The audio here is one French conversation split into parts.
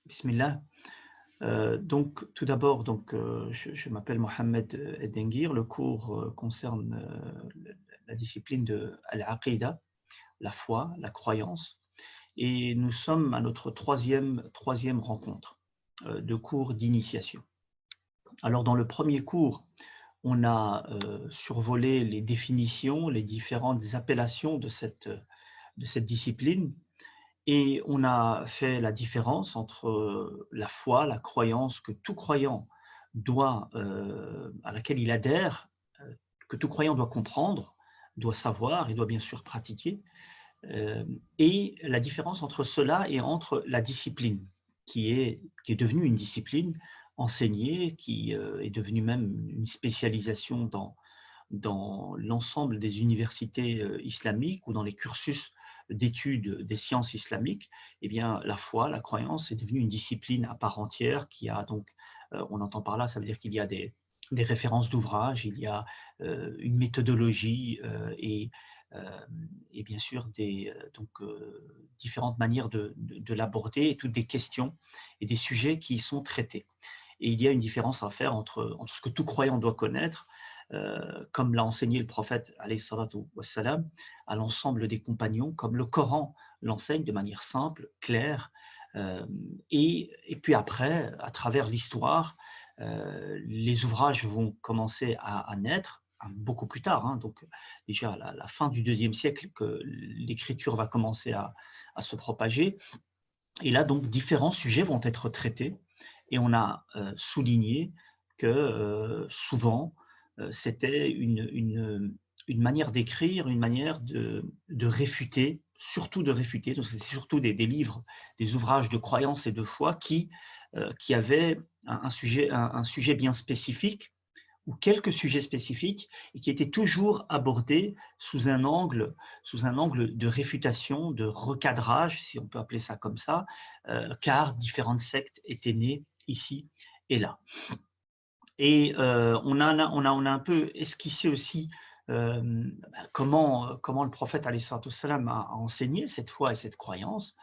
Bismillah. Donc, tout d'abord, je m'appelle Mohamed Eddengir. Le cours concerne la discipline de Al-Aqidah, la foi, la croyance. Et nous sommes à notre troisième rencontre de cours d'initiation. Alors, dans le premier cours, on a survolé les définitions, les différentes appellations de cette discipline. Et on a fait la différence entre la foi, la croyance que tout croyant doit, à laquelle il adhère, que tout croyant doit comprendre, doit savoir et doit bien sûr pratiquer, et la différence entre cela et entre la discipline, qui est devenue une discipline enseignée, qui est devenue même une spécialisation dans l'ensemble des universités islamiques ou dans les cursus d'études des sciences islamiques. Eh bien, la foi, la croyance est devenue une discipline à part entière qui a donc, on entend par là, ça veut dire qu'il y a des références d'ouvrages, il y a une méthodologie et bien sûr différentes manières de l'aborder et toutes des questions et des sujets qui y sont traités. Et il y a une différence à faire entre ce que tout croyant doit connaître, comme l'a enseigné le prophète alayhi salatu wassalam, à l'ensemble des compagnons, comme le Coran l'enseigne de manière simple, claire, et puis après, à travers l'histoire, les ouvrages vont commencer à naître, beaucoup plus tard, hein, donc déjà à la fin du IIe siècle que l'écriture va commencer à se propager, et là donc différents sujets vont être traités, et on a souligné que souvent c'était une manière d'écrire, une manière de réfuter, surtout de réfuter, donc c'est surtout des livres, des ouvrages de croyance et de foi qui avaient un sujet bien spécifique, ou quelques sujets spécifiques, et qui étaient toujours abordés sous un angle de réfutation, de recadrage, si on peut appeler ça comme ça, car différentes sectes étaient nées ici et là. Et on a un peu esquissé aussi comment le prophète alayhi salatu wassalam a enseigné cette foi et cette croyance.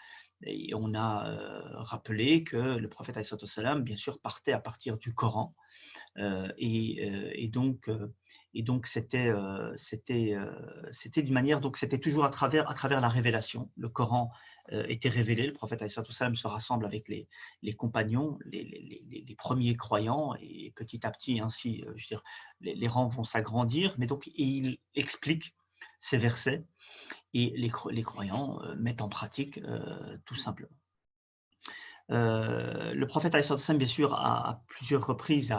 Et on a rappelé que le prophète alayhi salatu wassalam, bien sûr, partait à partir du Coran. Et donc c'était d'une manière, donc c'était toujours à travers la révélation. Le Coran était révélé, le prophète alayhi salatu wassalam se rassemble avec les compagnons, les premiers croyants, et petit à petit ainsi, je veux dire, les rangs vont s'agrandir, mais donc il explique ces versets et les croyants mettent en pratique tout simplement. Le prophète alayhi salatu wassalam, bien sûr, à plusieurs reprises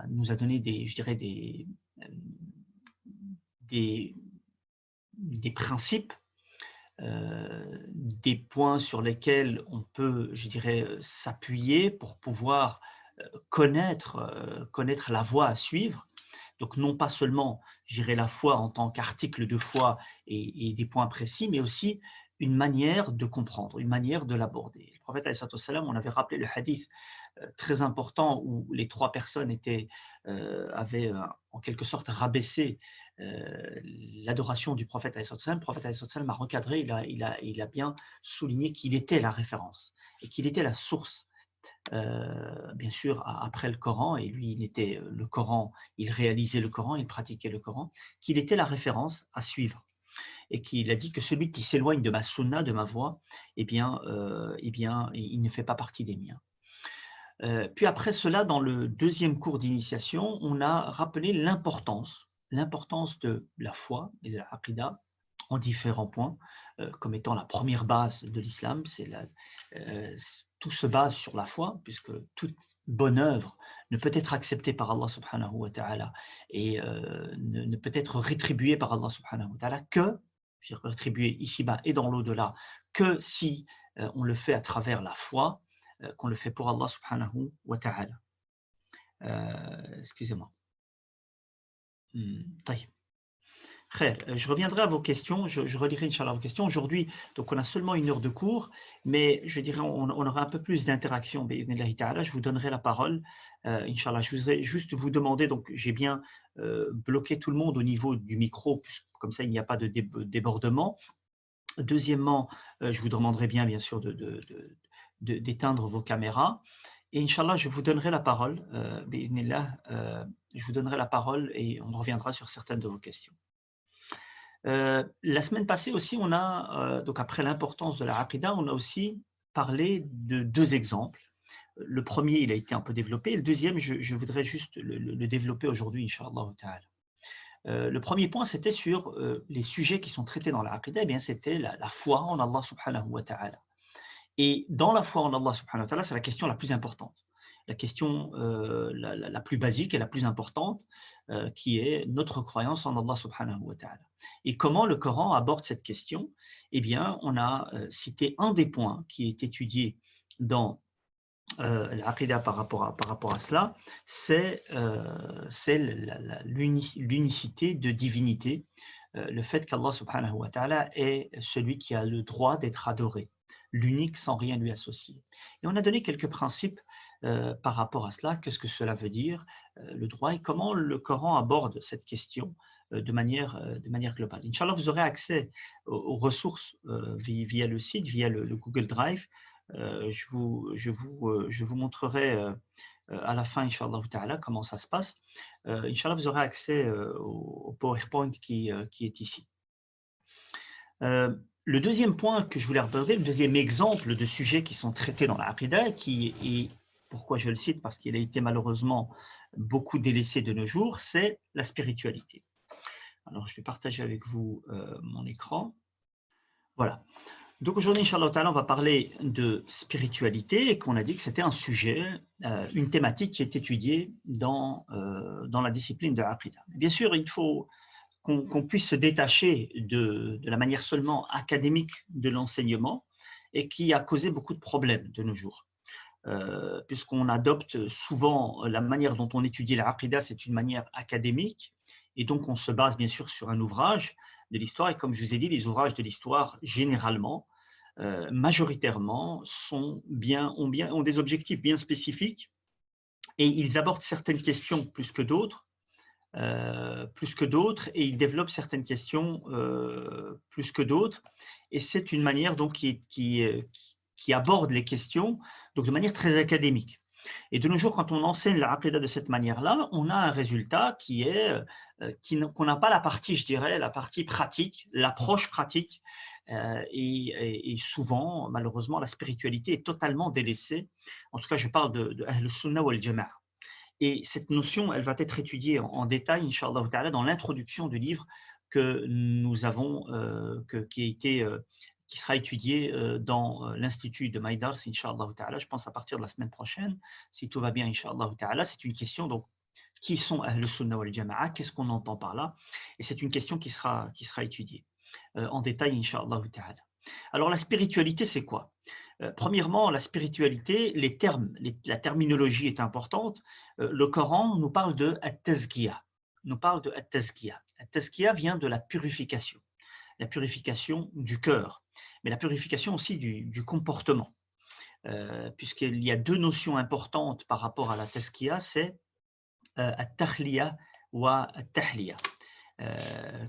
nous a donné des principes, des points sur lesquels on peut, je dirais, s'appuyer pour pouvoir connaître la voie à suivre. Donc non pas seulement, je dirais, la foi en tant qu'article de foi et des points précis, mais aussi une manière de comprendre, une manière de l'aborder. Le prophète alayhi salatu wassalam, on avait rappelé le hadith très important où les trois personnes avaient en quelque sorte rabaissé l'adoration du prophète alayhi salatu wassalam. Le prophète alayhi salatu wassalam a recadré, il a bien souligné qu'il était la référence et qu'il était la source. Bien sûr, après le Coran, et lui, il était le Coran, il réalisait le Coran, il pratiquait le Coran, qu'il était la référence à suivre, et qu'il a dit que celui qui s'éloigne de ma sunna, de ma voie, eh bien, il ne fait pas partie des miens. Puis après cela, dans le deuxième cours d'initiation, on a rappelé l'importance de la foi et de l'aqida en différents points, comme étant la première base de l'islam. Tout se base sur la foi, puisque toute bonne œuvre ne peut être acceptée par Allah subhanahu wa ta'ala et ne peut être rétribuée par Allah subhanahu wa ta'ala que, je veux dire, rétribuée ici-bas et dans l'au-delà, que si on le fait à travers la foi, qu'on le fait pour Allah subhanahu wa ta'ala. Excusez-moi. Je reviendrai à vos questions, je relirai Inch'Allah vos questions. Aujourd'hui, donc on a seulement 1 heure de cours, mais je dirais on aura un peu plus d'interaction. Je vous donnerai la parole, Inch'Allah. Je voudrais juste vous demander, donc j'ai bien bloqué tout le monde au niveau du micro, comme ça il n'y a pas de débordement. Deuxièmement, je vous demanderai bien sûr d'éteindre vos caméras. Et Inch'Allah, je vous donnerai la parole, bi'idhnillah, je vous donnerai la parole et on reviendra sur certaines de vos questions. La semaine passée aussi, on a, donc après l'importance de la aqidah, on a aussi parlé de deux exemples. Le premier, il a été un peu développé, et le deuxième, je voudrais juste le développer aujourd'hui, Inch'Allah ta'ala. Le premier point, c'était sur les sujets qui sont traités dans la aqidah, eh bien c'était la foi en Allah subhanahu wa ta'ala. Et dans la foi en Allah subhanahu wa ta'ala, c'est la question la plus importante. La question la plus basique et la plus importante, qui est notre croyance en Allah subhanahu wa ta'ala. Et comment le Coran aborde cette question? Eh bien, on a cité un des points qui est étudié dans l'aqidah par rapport à cela, c'est l'unicité de divinité, le fait qu'Allah subhanahu wa ta'ala est celui qui a le droit d'être adoré, l'unique sans rien lui associer. Et on a donné quelques principes par rapport à cela, qu'est-ce que cela veut dire, le droit, et comment le Coran aborde cette question de manière globale. Inch'Allah, vous aurez accès aux ressources via le site, via le Google Drive. Je vous montrerai à la fin, Inch'Allah ta'ala, comment ça se passe. Inch'Allah, vous aurez accès au PowerPoint qui est ici. Le deuxième point que je voulais aborder, le deuxième exemple de sujets qui sont traités dans la Aqidah, qui est, pourquoi je le cite, parce qu'il a été malheureusement beaucoup délaissé de nos jours, c'est la spiritualité. Alors, je vais partager avec vous mon écran. Voilà. Donc aujourd'hui, Inch'Allah ta'ala, on va parler de spiritualité et qu'on a dit que c'était un sujet, une thématique qui est étudiée dans la discipline de l'Aqidah. Bien sûr, il faut qu'on puisse se détacher de la manière seulement académique de l'enseignement et qui a causé beaucoup de problèmes de nos jours. Puisqu'on adopte souvent la manière dont on étudie l'Aqidah, c'est une manière académique et donc on se base bien sûr sur un ouvrage de l'histoire, et comme je vous ai dit, les ouvrages de l'histoire, généralement, majoritairement, ont des objectifs bien spécifiques, et ils abordent certaines questions plus que d'autres, et ils développent certaines questions plus que d'autres, et c'est une manière donc qui aborde les questions donc de manière très académique. Et de nos jours, quand on enseigne la aqidah de cette manière-là, on a un résultat qui est qu'on n'a pas la partie, je dirais, la partie pratique, l'approche pratique, et souvent, malheureusement, la spiritualité est totalement délaissée. En tout cas, je parle de Ahl Sunnah wal Jama'a. Et cette notion, elle va être étudiée en détail, Inch'Allah ta'ala, dans l'introduction du livre que nous avons, qui sera étudié dans l'Institut de Maïdars, Inch'Allah ta'ala, je pense à partir de la semaine prochaine, si tout va bien, Inch'Allah ta'ala. C'est une question, donc, qui sont Ahl Sunnah wal Jama'a, qu'est-ce qu'on entend par là? Et c'est une question qui sera étudiée en détail, Inch'Allah ta'ala. Alors, la spiritualité, c'est quoi? Premièrement, la spiritualité, les termes, la terminologie est importante. Le Coran nous parle de at-tazkiyah. Nous parle de at-tazkiyah. At-tazkiyah vient de la purification du cœur, mais la purification aussi du comportement. Puisqu'il y a deux notions importantes par rapport à la tazkiyah, c'est at-takhliya wa at-tahliya.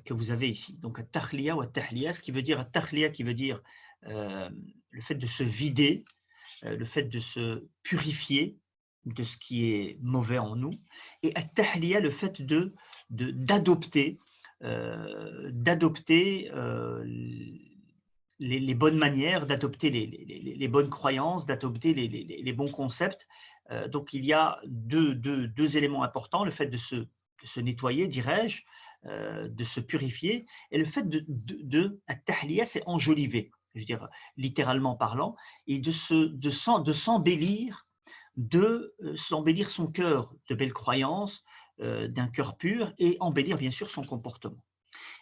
Que vous avez ici. Donc, at-takhliya ou at-tahliya, ce qui veut dire at-takhliya, qui veut dire le fait de se vider, le fait de se purifier de ce qui est mauvais en nous, et at-tahliya, le fait d'adopter les bonnes manières, d'adopter les bonnes croyances, d'adopter les bons concepts. Donc, il y a deux éléments importants, le fait de se nettoyer, dirais-je, de se purifier, et le fait at-tahliya, c'est enjoliver, je veux dire, littéralement parlant, et de s'embellir son cœur de belles croyances, d'un cœur pur, et embellir bien sûr son comportement.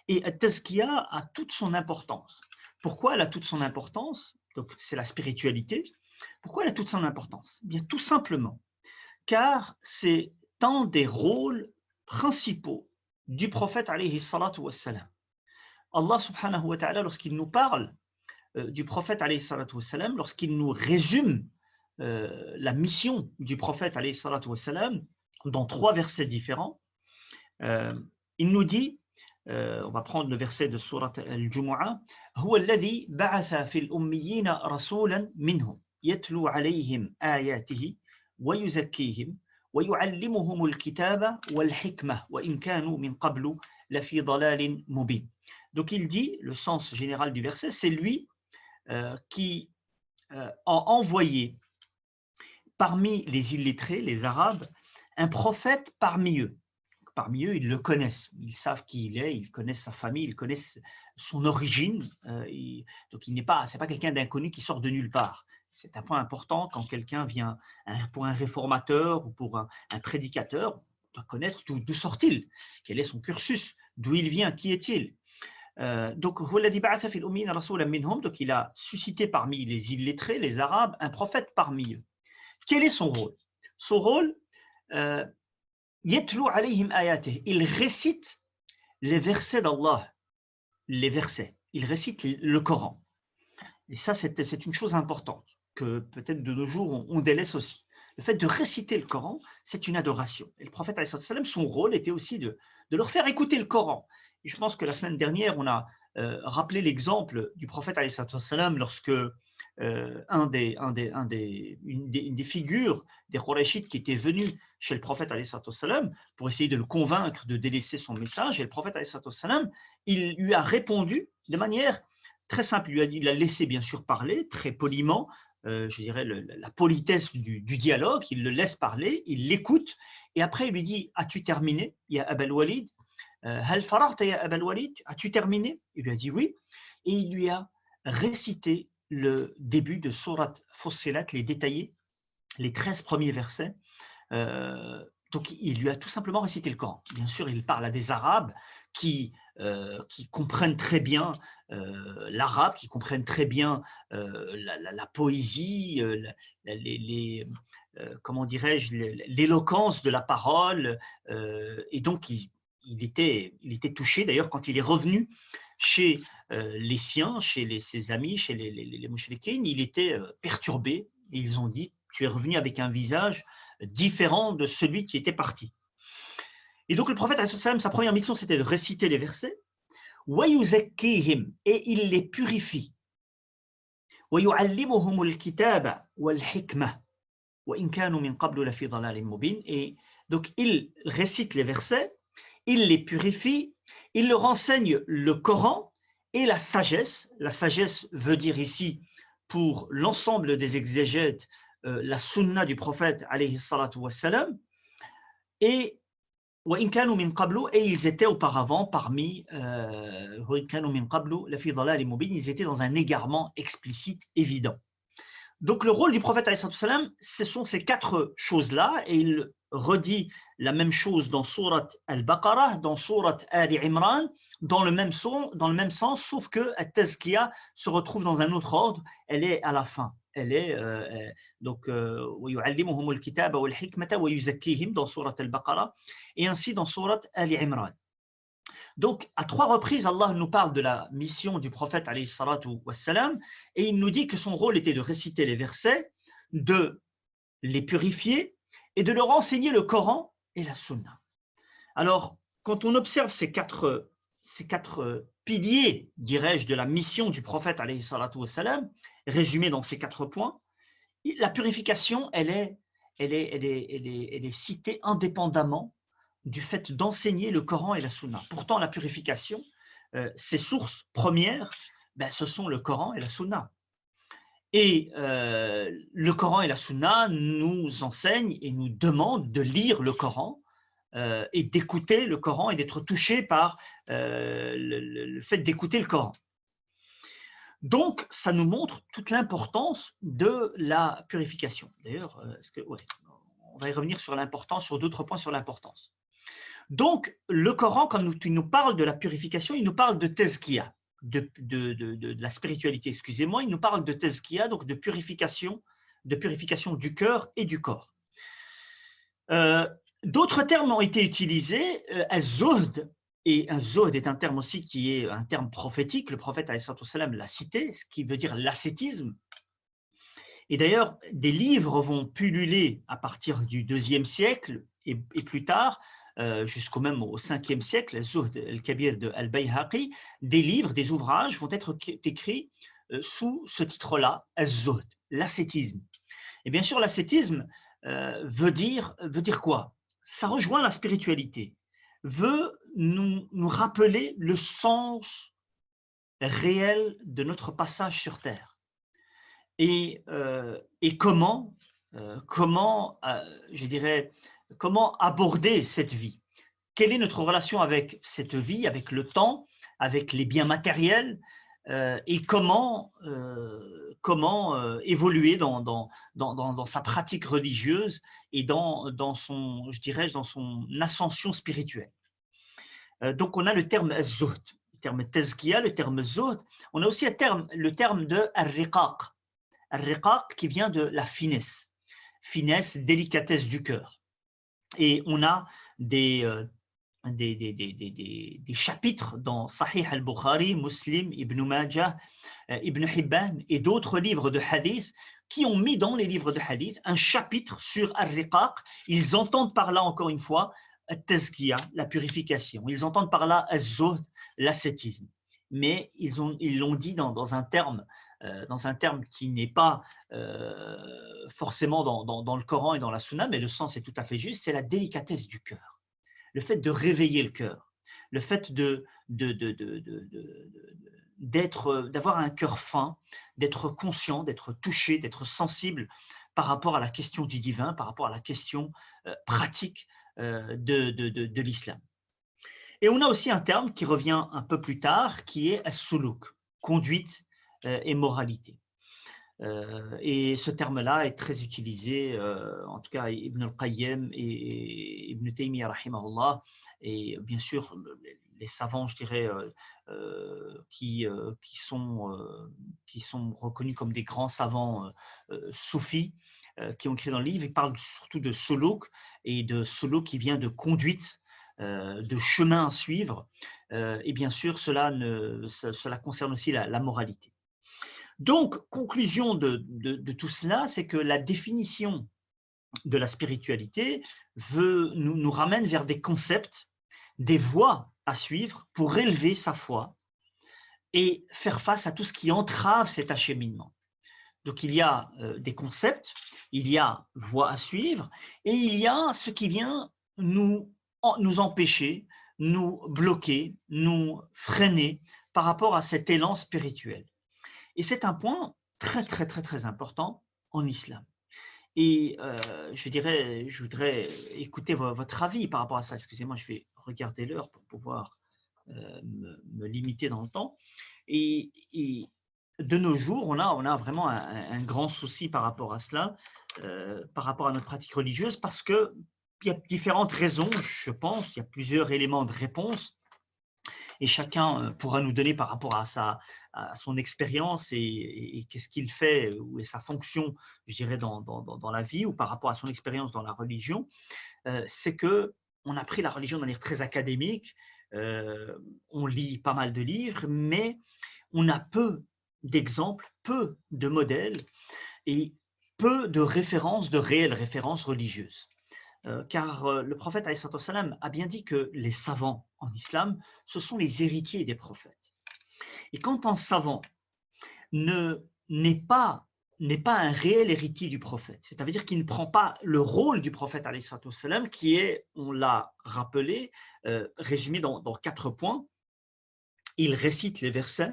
Et at-tazkiya a toute son importance. Pourquoi elle a toute son importance? Donc c'est la spiritualité. Pourquoi elle a toute son importance? Bien tout simplement, car c'est un des rôles principaux du prophète alayhi salatu wassalam. Allah subhanahu wa ta'ala, lorsqu'il nous parle du prophète alayhi salatu wassalam, lorsqu'il nous résume la mission du prophète alayhi salatu wassalam dans 3 versets différents, il nous dit, on va prendre le verset de sourate al-Jumu'ah, huwa alladhi ba'atha fil ummiyina rasulan minhum. يتلو عليهم آياته ويزكيهم ويعلمهم الكتاب والحكمة وإن كانوا من قبل لفي ضلال مبين. Donc il dit, le sens général du verset, c'est lui qui a envoyé parmi les illettrés, les Arabes, un prophète parmi eux. Parmi eux, ils le connaissent, ils savent qui il est, ils connaissent sa famille, ils connaissent son origine. Donc, c'est pas quelqu'un d'inconnu qui sort de nulle part. C'est un point important quand quelqu'un vient pour un réformateur ou pour un prédicateur, on doit connaître d'où sort-il, quel est son cursus, d'où il vient, qui est-il. Donc, il a suscité parmi les illettrés, les Arabes, un prophète parmi eux. Quel est son rôle? Son rôle, il récite les versets d'Allah, les versets, il récite le Coran. Et ça, c'est une chose importante que peut-être de nos jours on délaisse aussi. Le fait de réciter le Coran, c'est une adoration. Et le prophète, son rôle était aussi de leur faire écouter le Coran. Et je pense que la semaine dernière, on a rappelé l'exemple du prophète lorsque une des figures des Qurayshites qui était venu chez le prophète pour essayer de le convaincre de délaisser son message. Et le prophète, il lui a répondu de manière très simple. Il l'a laissé bien sûr parler, très poliment, je dirais la politesse du dialogue. Il le laisse parler, il l'écoute, et après il lui dit: as-tu terminé, ya Abal Walid? Hal faragta ya Abal Walid? As-tu terminé? Il lui a dit oui, et il lui a récité le début de Surat Fussilat, les détaillés, les 13 premiers versets. Donc il lui a tout simplement récité le Coran. Bien sûr, il parle à des Arabes qui comprennent très bien l'arabe, qui comprennent très bien la poésie, comment dirais-je, l'éloquence de la parole, et donc il était touché. D'ailleurs, quand il est revenu chez les siens, chez ses amis, chez les mouchriquines, il était perturbé, et ils ont dit: tu es revenu avec un visage différent de celui qui était parti. Et donc le prophète, sa première mission, c'était de réciter les versets, et il les purifie, et donc il récite les versets, il les purifie, il leur enseigne le Coran et la sagesse. La sagesse veut dire ici, pour l'ensemble des exégètes, la sunna du prophète alayhi salatu wassalam, et ils étaient auparavant parmi ils étaient dans un égarement explicite évident. Donc le rôle du prophète alayhi salatu wassalam, ce sont ces quatre choses-là, et il redit la même chose dans Surat Al-Baqarah, dans Surat Ali Imran, dans le même sens, sauf que At-Tazkiyah se retrouve dans un autre ordre, elle est à la fin. Elle est donc وَيُعَلِّمُهُمُ الْكِتَابَ وَالْحِكْمَةَ وَيُزَكِّيهِمْ dans Surat Al-Baqarah, et ainsi dans Surat Ali Imran. Donc, à 3 reprises, Allah nous parle de la mission du prophète alayhi salatu wassalam, et il nous dit que son rôle était de réciter les versets, de les purifier et de leur enseigner le Coran et la Sunna. Alors, quand on observe ces quatre piliers, dirais-je, de la mission du prophète alayhi salatu wassalam, résumés dans ces 4 points, la purification, elle est citée indépendamment du fait d'enseigner le Coran et la Sunna. Pourtant, la purification, ses sources premières, ce sont le Coran et la Sunna. Et le Coran et la Sunna nous enseignent et nous demandent de lire le Coran et d'écouter le Coran et d'être touché par le fait d'écouter le Coran. Donc, ça nous montre toute l'importance de la purification. D'ailleurs, on va y revenir sur l'importance, sur d'autres points sur l'importance. Donc, le Coran, quand il nous parle de la purification, il nous parle de tezkiya, de la spiritualité, excusez-moi, il nous parle de tezkiya, donc de purification du cœur et du corps. D'autres termes ont été utilisés, az-zuhd, et un zuhd est un terme aussi qui est un terme prophétique, le prophète alayhi salatu wassalam l'a cité, ce qui veut dire l'ascétisme. Et d'ailleurs, des livres vont pulluler à partir du IIe siècle et plus tard, jusqu'au même au 5e siècle, Zuhd al-Kabir de Al-Bayhaqi, des livres, des ouvrages vont être écrits sous ce titre-là, Az-Zuhd. l'ascétisme. Et bien sûr, l'ascétisme veut dire quoi? Ça rejoint la spiritualité, veut nous rappeler le sens réel de notre passage sur Terre. Et je dirais, comment aborder cette vie? Quelle est notre relation avec cette vie, avec le temps, avec les biens matériels, et comment évoluer dans sa pratique religieuse et dans son, je dirais, dans son ascension spirituelle. Donc on a le terme zuhd, le terme tazkiya, le terme zuhd. On a aussi le terme de al-riqaq. Al-riqaq qui vient de la finesse, délicatesse du cœur. Et on a des chapitres dans Sahih al-Bukhari, Muslim, Ibn Majah, Ibn Hibban et d'autres livres de hadith qui ont mis dans les livres de hadith un chapitre sur al-riqaq. Ils entendent par là, encore une fois, al-tazkiya, la purification. Ils entendent par là al-zuhd, l'ascétisme. Mais ils l'ont dit dans un terme qui n'est pas forcément dans le Coran et dans la Sunna, mais le sens est tout à fait juste, c'est la délicatesse du cœur. Le fait de réveiller le cœur, le fait d'avoir un cœur fin, d'être conscient, d'être touché, d'être sensible par rapport à la question du divin, par rapport à la question pratique de l'islam. Et on a aussi un terme qui revient un peu plus tard, qui est as-suluk, conduite et moralité. Et ce terme-là est très utilisé, en tout cas Ibn al-Qayyim et Ibn Taymiyyah rahimahullah, et bien sûr les savants, je dirais, qui sont reconnus comme des grands savants soufis, qui ont écrit dans le livre. Ils parlent surtout de suluk, et de suluk qui vient de conduite, de chemin à suivre, et bien sûr cela concerne aussi la moralité. Donc, conclusion de tout cela, c'est que la définition de la spiritualité nous ramène vers des concepts, des voies à suivre pour élever sa foi et faire face à tout ce qui entrave cet acheminement. Donc, il y a des concepts, il y a voies à suivre, et il y a ce qui vient nous empêcher, nous bloquer, nous freiner par rapport à cet élan spirituel. Et c'est un point très, très, très, très important en islam. Et je voudrais écouter votre avis par rapport à ça. Excusez-moi, je vais regarder l'heure pour pouvoir me limiter dans le temps. Et de nos jours, on a vraiment un grand souci par rapport à cela, par rapport à notre pratique religieuse, parce qu'il y a différentes raisons, je pense, il y a plusieurs éléments de réponse. Et chacun pourra nous donner par rapport à son expérience et qu'est-ce qu'il fait, ou est sa fonction, je dirais, dans la vie, ou par rapport à son expérience dans la religion, c'est qu'on a pris la religion de manière très académique, on lit pas mal de livres, mais on a peu d'exemples, peu de modèles et peu de références, de réelles références religieuses. Car le prophète a bien dit que les savants en islam, ce sont les héritiers des prophètes. Et quand un savant n'est pas un réel héritier du prophète, c'est-à-dire qu'il ne prend pas le rôle du prophète qui est, on l'a rappelé, résumé dans 4 points. Il récite les versets,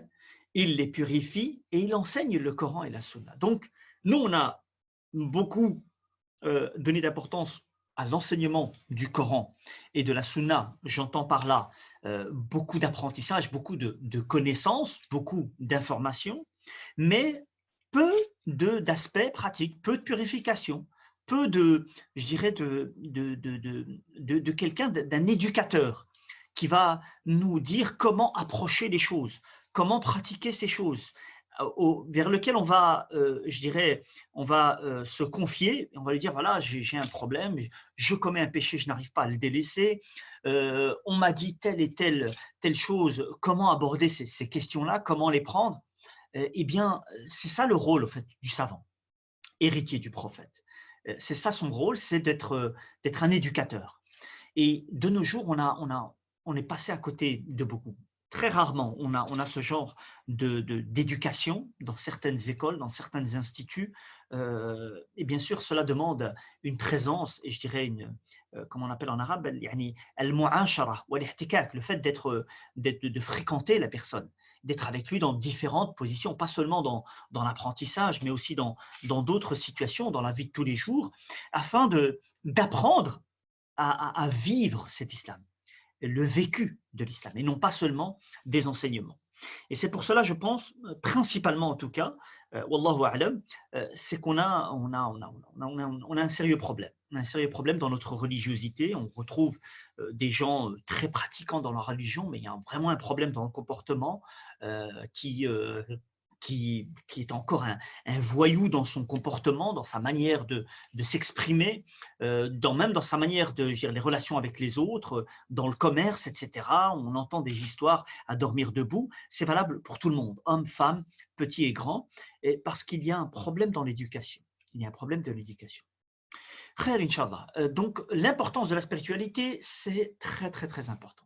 il les purifie et il enseigne le Coran et la Sunna. Donc, nous, on a beaucoup donné d'importance à l'enseignement du Coran et de la Sunna. J'entends par là beaucoup d'apprentissage, beaucoup de connaissances, beaucoup d'informations, mais peu d'aspects pratiques, peu de purification, peu je dirais, de quelqu'un, d'un éducateur qui va nous dire comment approcher les choses, comment pratiquer ces choses, vers lequel on va, je dirais, on va se confier, on va lui dire, voilà, j'ai un problème, je commets un péché, je n'arrive pas à le délaisser, on m'a dit telle et telle chose, comment aborder ces questions-là, comment les prendre? Eh bien, c'est ça le rôle, en fait, du savant, héritier du prophète. C'est ça son rôle, c'est d'être un éducateur. Et de nos jours, on est passé à côté de beaucoup. très rarement, on a ce genre d'éducation dans certaines écoles, dans certains instituts. Et bien sûr, cela demande une présence, et je dirais comment on appelle en arabe, يعني المعاشرة والاحتكاك, le fait de fréquenter la personne, d'être avec lui dans différentes positions, pas seulement dans l'apprentissage, mais aussi dans d'autres situations, dans la vie de tous les jours, afin d'apprendre à vivre cet islam, le vécu de l'islam, et non pas seulement des enseignements. Et c'est pour cela, je pense, principalement en tout cas, wallahu a'lam, c'est qu'on a un sérieux problème. On a un sérieux problème dans notre religiosité. On retrouve des gens très pratiquants dans leur religion, mais il y a vraiment un problème dans le comportement qui est encore un voyou dans son comportement, dans sa manière de s'exprimer, même dans sa manière de gérer les relations avec les autres, dans le commerce, etc. On entend des histoires à dormir debout. C'est valable pour tout le monde, hommes, femmes, petits et grands, parce qu'il y a un problème dans l'éducation. Il y a un problème de l'éducation. Khair, Inch'Allah. Donc, l'importance de la spiritualité, c'est très, très, très important.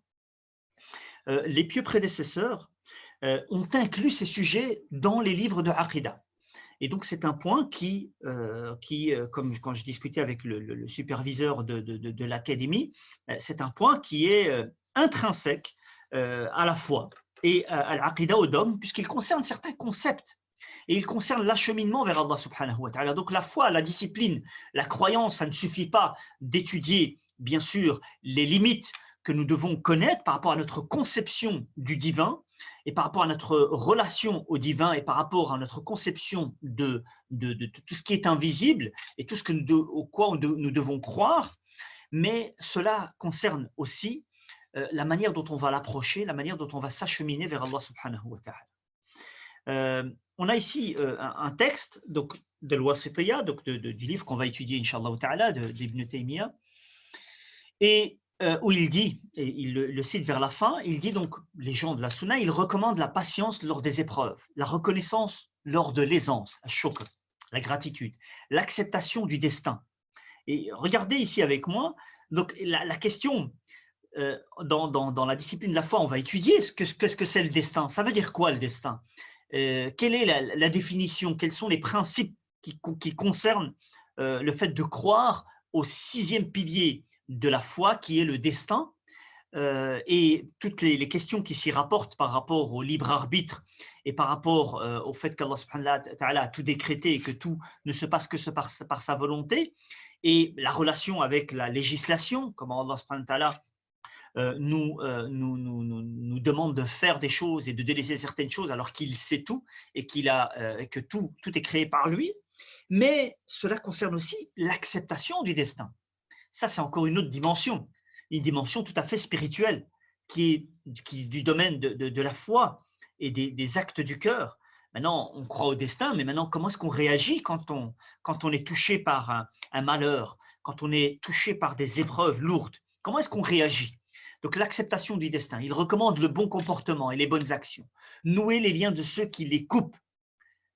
Les pieux prédécesseurs ont inclus ces sujets dans les livres de Aqidah. Et donc, c'est un point qui comme quand je discutais avec le superviseur de l'académie, c'est un point qui est intrinsèque à la foi et à l'Aqidah au dogme, puisqu'il concerne certains concepts. Et il concerne l'acheminement vers Allah subhanahu wa ta'ala. Donc la foi, la discipline, la croyance, ça ne suffit pas d'étudier, bien sûr, les limites que nous devons connaître par rapport à notre conception du divin et par rapport à notre relation au divin et par rapport à notre conception de tout ce qui est invisible et tout ce au quoi nous devons croire. Mais cela concerne aussi la manière dont on va l'approcher, la manière dont on va s'acheminer vers Allah subhanahu wa ta'ala. On a ici un texte donc, de l'Wasitiyya, donc du livre qu'on va étudier, Inch'Allah ta'ala, d'Ibn Taymiyyah, et où il dit, et il le cite vers la fin, il dit donc, les gens de la Sunna, ils recommandent la patience lors des épreuves, la reconnaissance lors de l'aisance, al-shukr, la gratitude, l'acceptation du destin. Et regardez ici avec moi, donc la question, dans la discipline de la foi, on va étudier qu'est-ce que c'est le destin. Ça veut dire quoi le destin? Quelle est la définition? Quels sont les principes qui concernent le fait de croire au 6e pilier de la foi, qui est le destin, et toutes les questions qui s'y rapportent par rapport au libre arbitre et par rapport au fait qu'Allah subhanahu wa ta'ala a tout décrété et que tout ne se passe que par sa volonté, et la relation avec la législation, comment Allah subhanahu wa ta'ala nous demande de faire des choses et de délaisser certaines choses alors qu'il sait tout et que tout est créé par lui. Mais cela concerne aussi l'acceptation du destin. Ça, c'est encore une autre dimension, une dimension tout à fait spirituelle qui est du domaine de la foi et des actes du cœur. Maintenant, on croit au destin, mais maintenant, comment est-ce qu'on réagit quand on est touché par un malheur, quand on est touché par des épreuves lourdes? Comment est-ce qu'on réagit? Donc l'acceptation du destin, il recommande le bon comportement et les bonnes actions. Nouer les liens de ceux qui les coupent.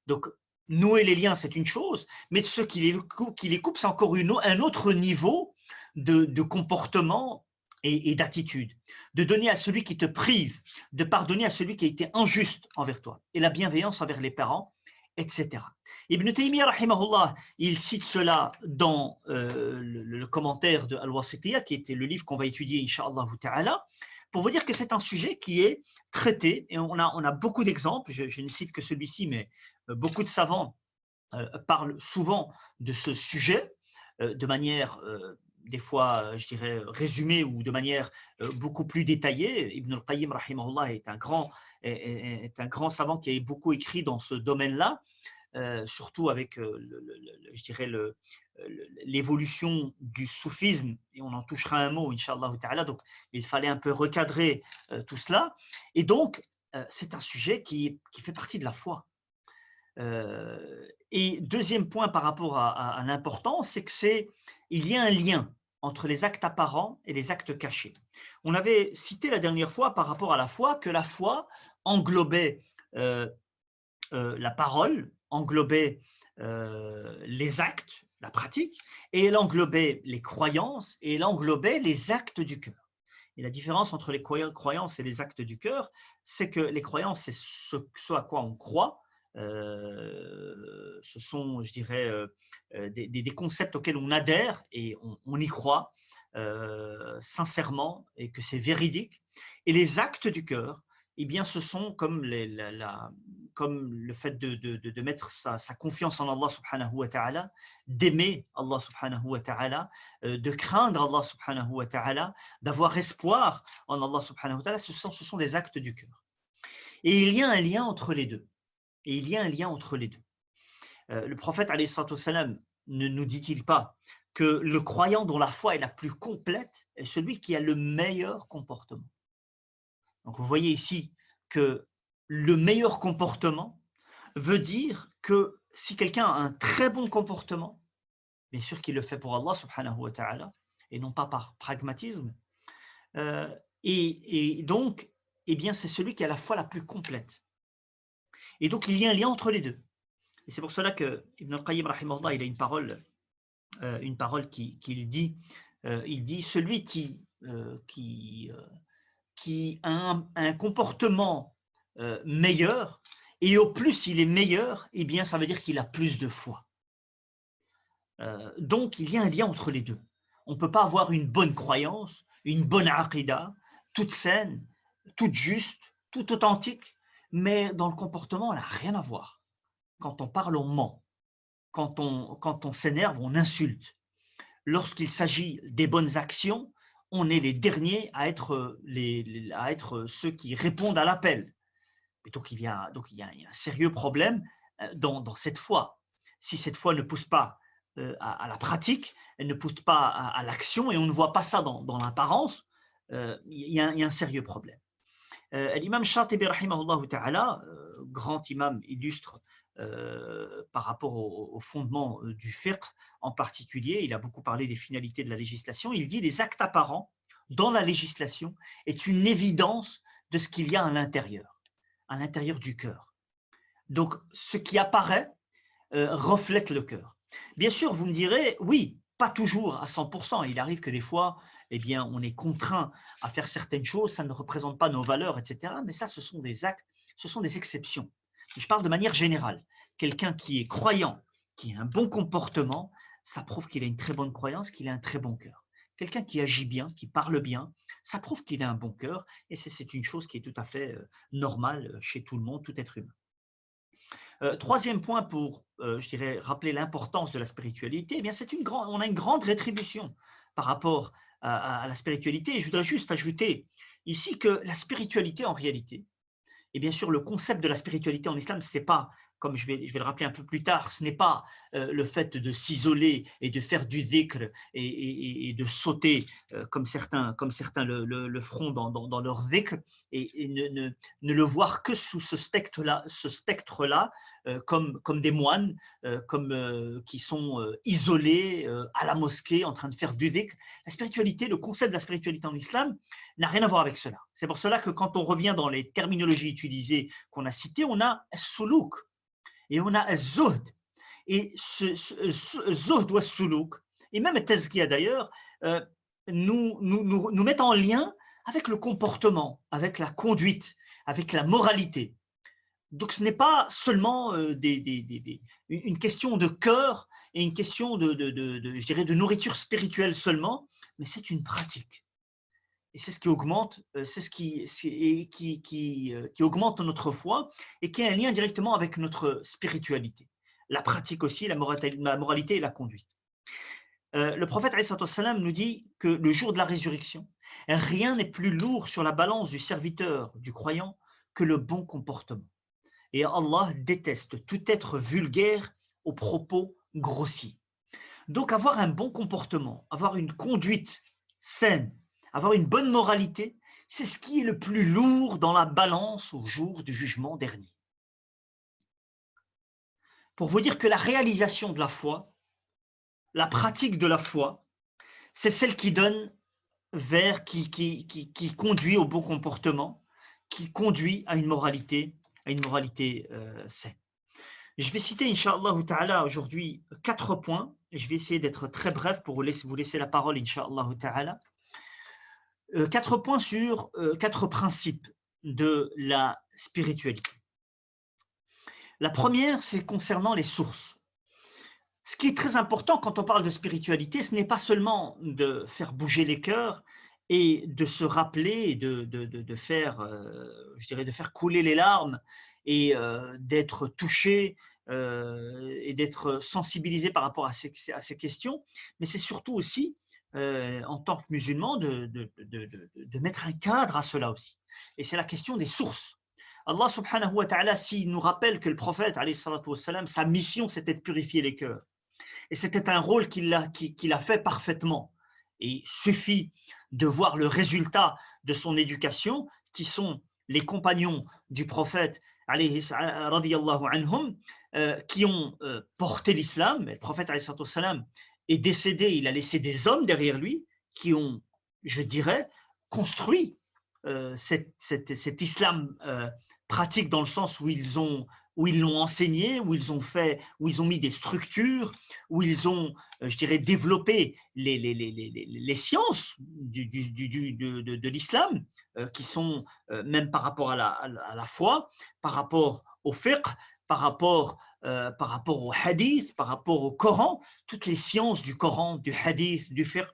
Donc nouer les liens, c'est une chose, mais de ceux qui les coupent, c'est encore un autre niveau de comportement et d'attitude. De donner à celui qui te prive, de pardonner à celui qui a été injuste envers toi, et la bienveillance envers les parents, etc. Ibn Taymiyyah, rahimahullah, il cite cela dans le commentaire de Al-Wasitiyya, qui était le livre qu'on va étudier, Inch'Allah ta'ala, pour vous dire que c'est un sujet qui est traité, et on a beaucoup d'exemples, je ne cite que celui-ci, mais beaucoup de savants parlent souvent de ce sujet de manière des fois, je dirais, résumée ou de manière beaucoup plus détaillée. Ibn al-Qayyim, rahimahullah, est un grand savant qui a beaucoup écrit dans ce domaine-là, surtout avec, je dirais, l'évolution du soufisme, et on en touchera un mot, Inch'Allah ta'ala, donc il fallait un peu recadrer tout cela. Et donc, c'est un sujet qui fait partie de la foi. Et deuxième point par rapport à l'importance, c'est qu'il y a un lien entre les actes apparents et les actes cachés. On avait cité la dernière fois par rapport à la foi que la foi englobait la parole, englobait les actes, la pratique, et elle englobait les croyances, et elle englobait les actes du cœur. Et la différence entre les croyances et les actes du cœur, c'est que les croyances, c'est ce à quoi on croit. Ce sont, je dirais, des concepts auxquels on adhère et on y croit sincèrement et que c'est véridique. Et les actes du cœur, eh bien, ce sont comme, comme le fait de mettre sa confiance en Allah subhanahu wa ta'ala, d'aimer Allah subhanahu wa ta'ala, de craindre Allah subhanahu wa ta'ala, d'avoir espoir en Allah subhanahu wa ta'ala, ce sont des actes du cœur. Et il y a un lien entre les deux. Et il y a un lien entre les deux. Le prophète, alayhi salatu wassalam, ne nous dit-il pas que le croyant dont la foi est la plus complète est celui qui a le meilleur comportement. Donc vous voyez ici que le meilleur comportement veut dire que si quelqu'un a un très bon comportement, bien sûr qu'il le fait pour Allah subhanahu wa ta'ala et non pas par pragmatisme, et donc, eh bien, c'est celui qui a la foi la plus complète. Et donc, il y a un lien entre les deux. Et c'est pour cela que Ibn al-Qayyim, rahimahullah, il a une parole qu'il dit, il dit, celui qui a un comportement meilleur, et au plus il est meilleur, eh bien, ça veut dire qu'il a plus de foi. Donc, il y a un lien entre les deux. On ne peut pas avoir une bonne croyance, une bonne aqidah, toute saine, toute juste, toute authentique, mais dans le comportement, on n'a rien à voir. Quand on parle, on ment. Quand on s'énerve, on insulte. Lorsqu'il s'agit des bonnes actions, on est les derniers à être ceux qui répondent à l'appel. Donc il y a un sérieux problème dans cette foi. Si cette foi ne pousse pas à la pratique, elle ne pousse pas à l'action, et on ne voit pas ça dans l'apparence, il y a un sérieux problème. L'imam Shatibi, rahimahullah ta'ala, grand imam illustre par rapport au fondement du fiqh en particulier, il a beaucoup parlé des finalités de la législation. Il dit les actes apparents dans la législation est une évidence de ce qu'il y a à l'intérieur du cœur. Donc, ce qui apparaît reflète le cœur. Bien sûr, vous me direz, oui, pas toujours à 100%. Il arrive que des fois, eh bien, on est contraint à faire certaines choses, ça ne représente pas nos valeurs, etc. Mais ça, ce sont des actes, ce sont des exceptions. Je parle de manière générale. Quelqu'un qui est croyant, qui a un bon comportement, ça prouve qu'il a une très bonne croyance, qu'il a un très bon cœur. Quelqu'un qui agit bien, qui parle bien, ça prouve qu'il a un bon cœur, et c'est une chose qui est tout à fait normale chez tout le monde, tout être humain. Troisième point pour, je dirais, rappeler l'importance de la spiritualité, eh bien on a une grande rétribution par rapport à la spiritualité. Et je voudrais juste ajouter ici que la spiritualité en réalité, et bien sûr, le concept de la spiritualité en islam, c'est pas, comme je vais le rappeler un peu plus tard, ce n'est pas le fait de s'isoler et de faire du dhikr et de sauter comme certains le feront dans leur dhikr, et ne le voir que sous ce spectre-là, comme des moines, qui sont isolés à la mosquée en train de faire du dhikr. La spiritualité, le concept de la spiritualité en islam n'a rien à voir avec cela. C'est pour cela que quand on revient dans les terminologies utilisées qu'on a citées, on a suluk et on a zuhd. Et ce zuhd ou suluk, et même tazkiya d'ailleurs, nous mettent en lien avec le comportement, avec la conduite, avec la moralité. Donc ce n'est pas seulement une question de cœur et une question je dirais, de nourriture spirituelle seulement, mais c'est une pratique. Et c'est ce qui augmente, qui augmente notre foi et qui a un lien directement avec notre spiritualité. La pratique aussi, la moralité et la conduite. Le prophète alayhi salatu wassalam nous dit que le jour de la résurrection, rien n'est plus lourd sur la balance du serviteur, du croyant, que le bon comportement. Et Allah déteste tout être vulgaire aux propos grossiers. Donc avoir un bon comportement, avoir une conduite saine, avoir une bonne moralité, c'est ce qui est le plus lourd dans la balance au jour du jugement dernier. Pour vous dire que la réalisation de la foi, la pratique de la foi, c'est celle qui donne qui conduit au bon comportement, qui conduit à une moralité saine. Je vais citer, Inch'Allah ta'ala, aujourd'hui 4 points, et je vais essayer d'être très bref pour vous laisser la parole, Inch'Allah ta'ala. 4 points sur 4 principes de la spiritualité. La première, c'est concernant les sources. Ce qui est très important quand on parle de spiritualité, ce n'est pas seulement de faire bouger les cœurs et de se rappeler, de faire, je dirais, de faire couler les larmes et d'être touché et d'être sensibilisé par rapport à ces questions, mais c'est surtout aussi, en tant que musulman, de mettre un cadre à cela aussi. Et c'est la question des sources. Allah subhanahu wa ta'ala, s'il nous rappelle que le prophète, alayhi salatu wassalam, sa mission, c'était de purifier les cœurs, et c'était un rôle qu'il a fait parfaitement. Et il suffit de voir le résultat de son éducation, qui sont les compagnons du prophète, radiyallahu anhum, qui ont porté l'islam. Le prophète salam, est décédé, il a laissé des hommes derrière lui qui ont, je dirais, construit cet islam pratique, dans le sens où ils l'ont enseigné, où ils ont mis des structures, où ils ont, je dirais, développé les sciences de l'islam, qui sont, même par rapport à la foi, par rapport au fiqh, par rapport au hadith, par rapport au Coran. Toutes les sciences du Coran, du hadith, du fiqh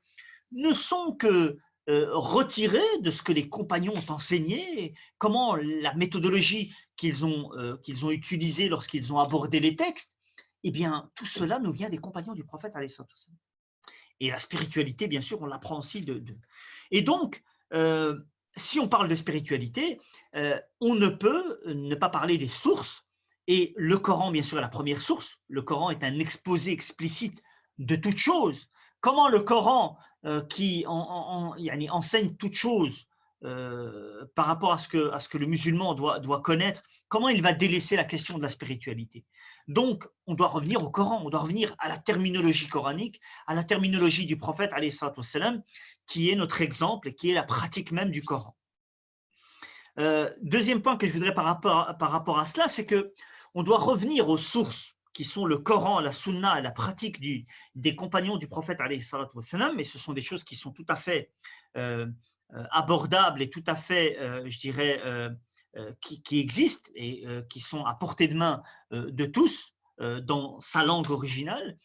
ne sont que retirées de ce que les compagnons ont enseigné, comment la méthodologie qu'ils ont utilisée lorsqu'ils ont abordé les textes. Eh bien, tout cela nous vient des compagnons du prophète. Et la spiritualité, bien sûr, on l'apprend aussi Et donc, si on parle de spiritualité, on ne peut ne pas parler des sources. Et le Coran, bien sûr, est la première source. Le Coran est un exposé explicite de toute chose. Comment le Coran, qui enseigne toute chose par rapport à ce que le musulman doit connaître, comment il va délaisser la question de la spiritualité? Donc, on doit revenir au Coran, on doit revenir à la terminologie coranique, à la terminologie du prophète, alayhi salatu wassalam, qui est notre exemple et qui est la pratique même du Coran. Deuxième point que je voudrais par rapport à cela, c'est qu'on doit revenir aux sources qui sont le Coran, la Sunna et la pratique des compagnons du prophète, alayhi salatu wassalam, et ce sont des choses qui sont tout à fait abordables et tout à fait, je dirais, qui existent et qui sont à portée de main de tous dans sa langue originale.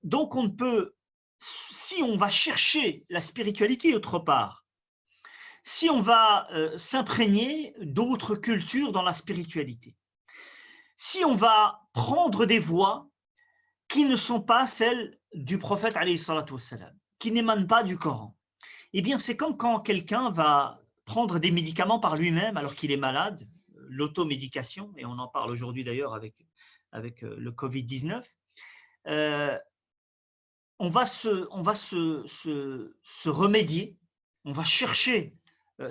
Donc on ne peut, si on va chercher la spiritualité autre part, si on va s'imprégner d'autres cultures dans la spiritualité, si on va prendre des voies qui ne sont pas celles du prophète, alayhi salatu wassalam, qui n'émanent pas du Coran, eh bien c'est comme quand quelqu'un va prendre des médicaments par lui-même alors qu'il est malade, l'automédication, et on en parle aujourd'hui d'ailleurs avec le Covid-19, on va se remédier, on va chercher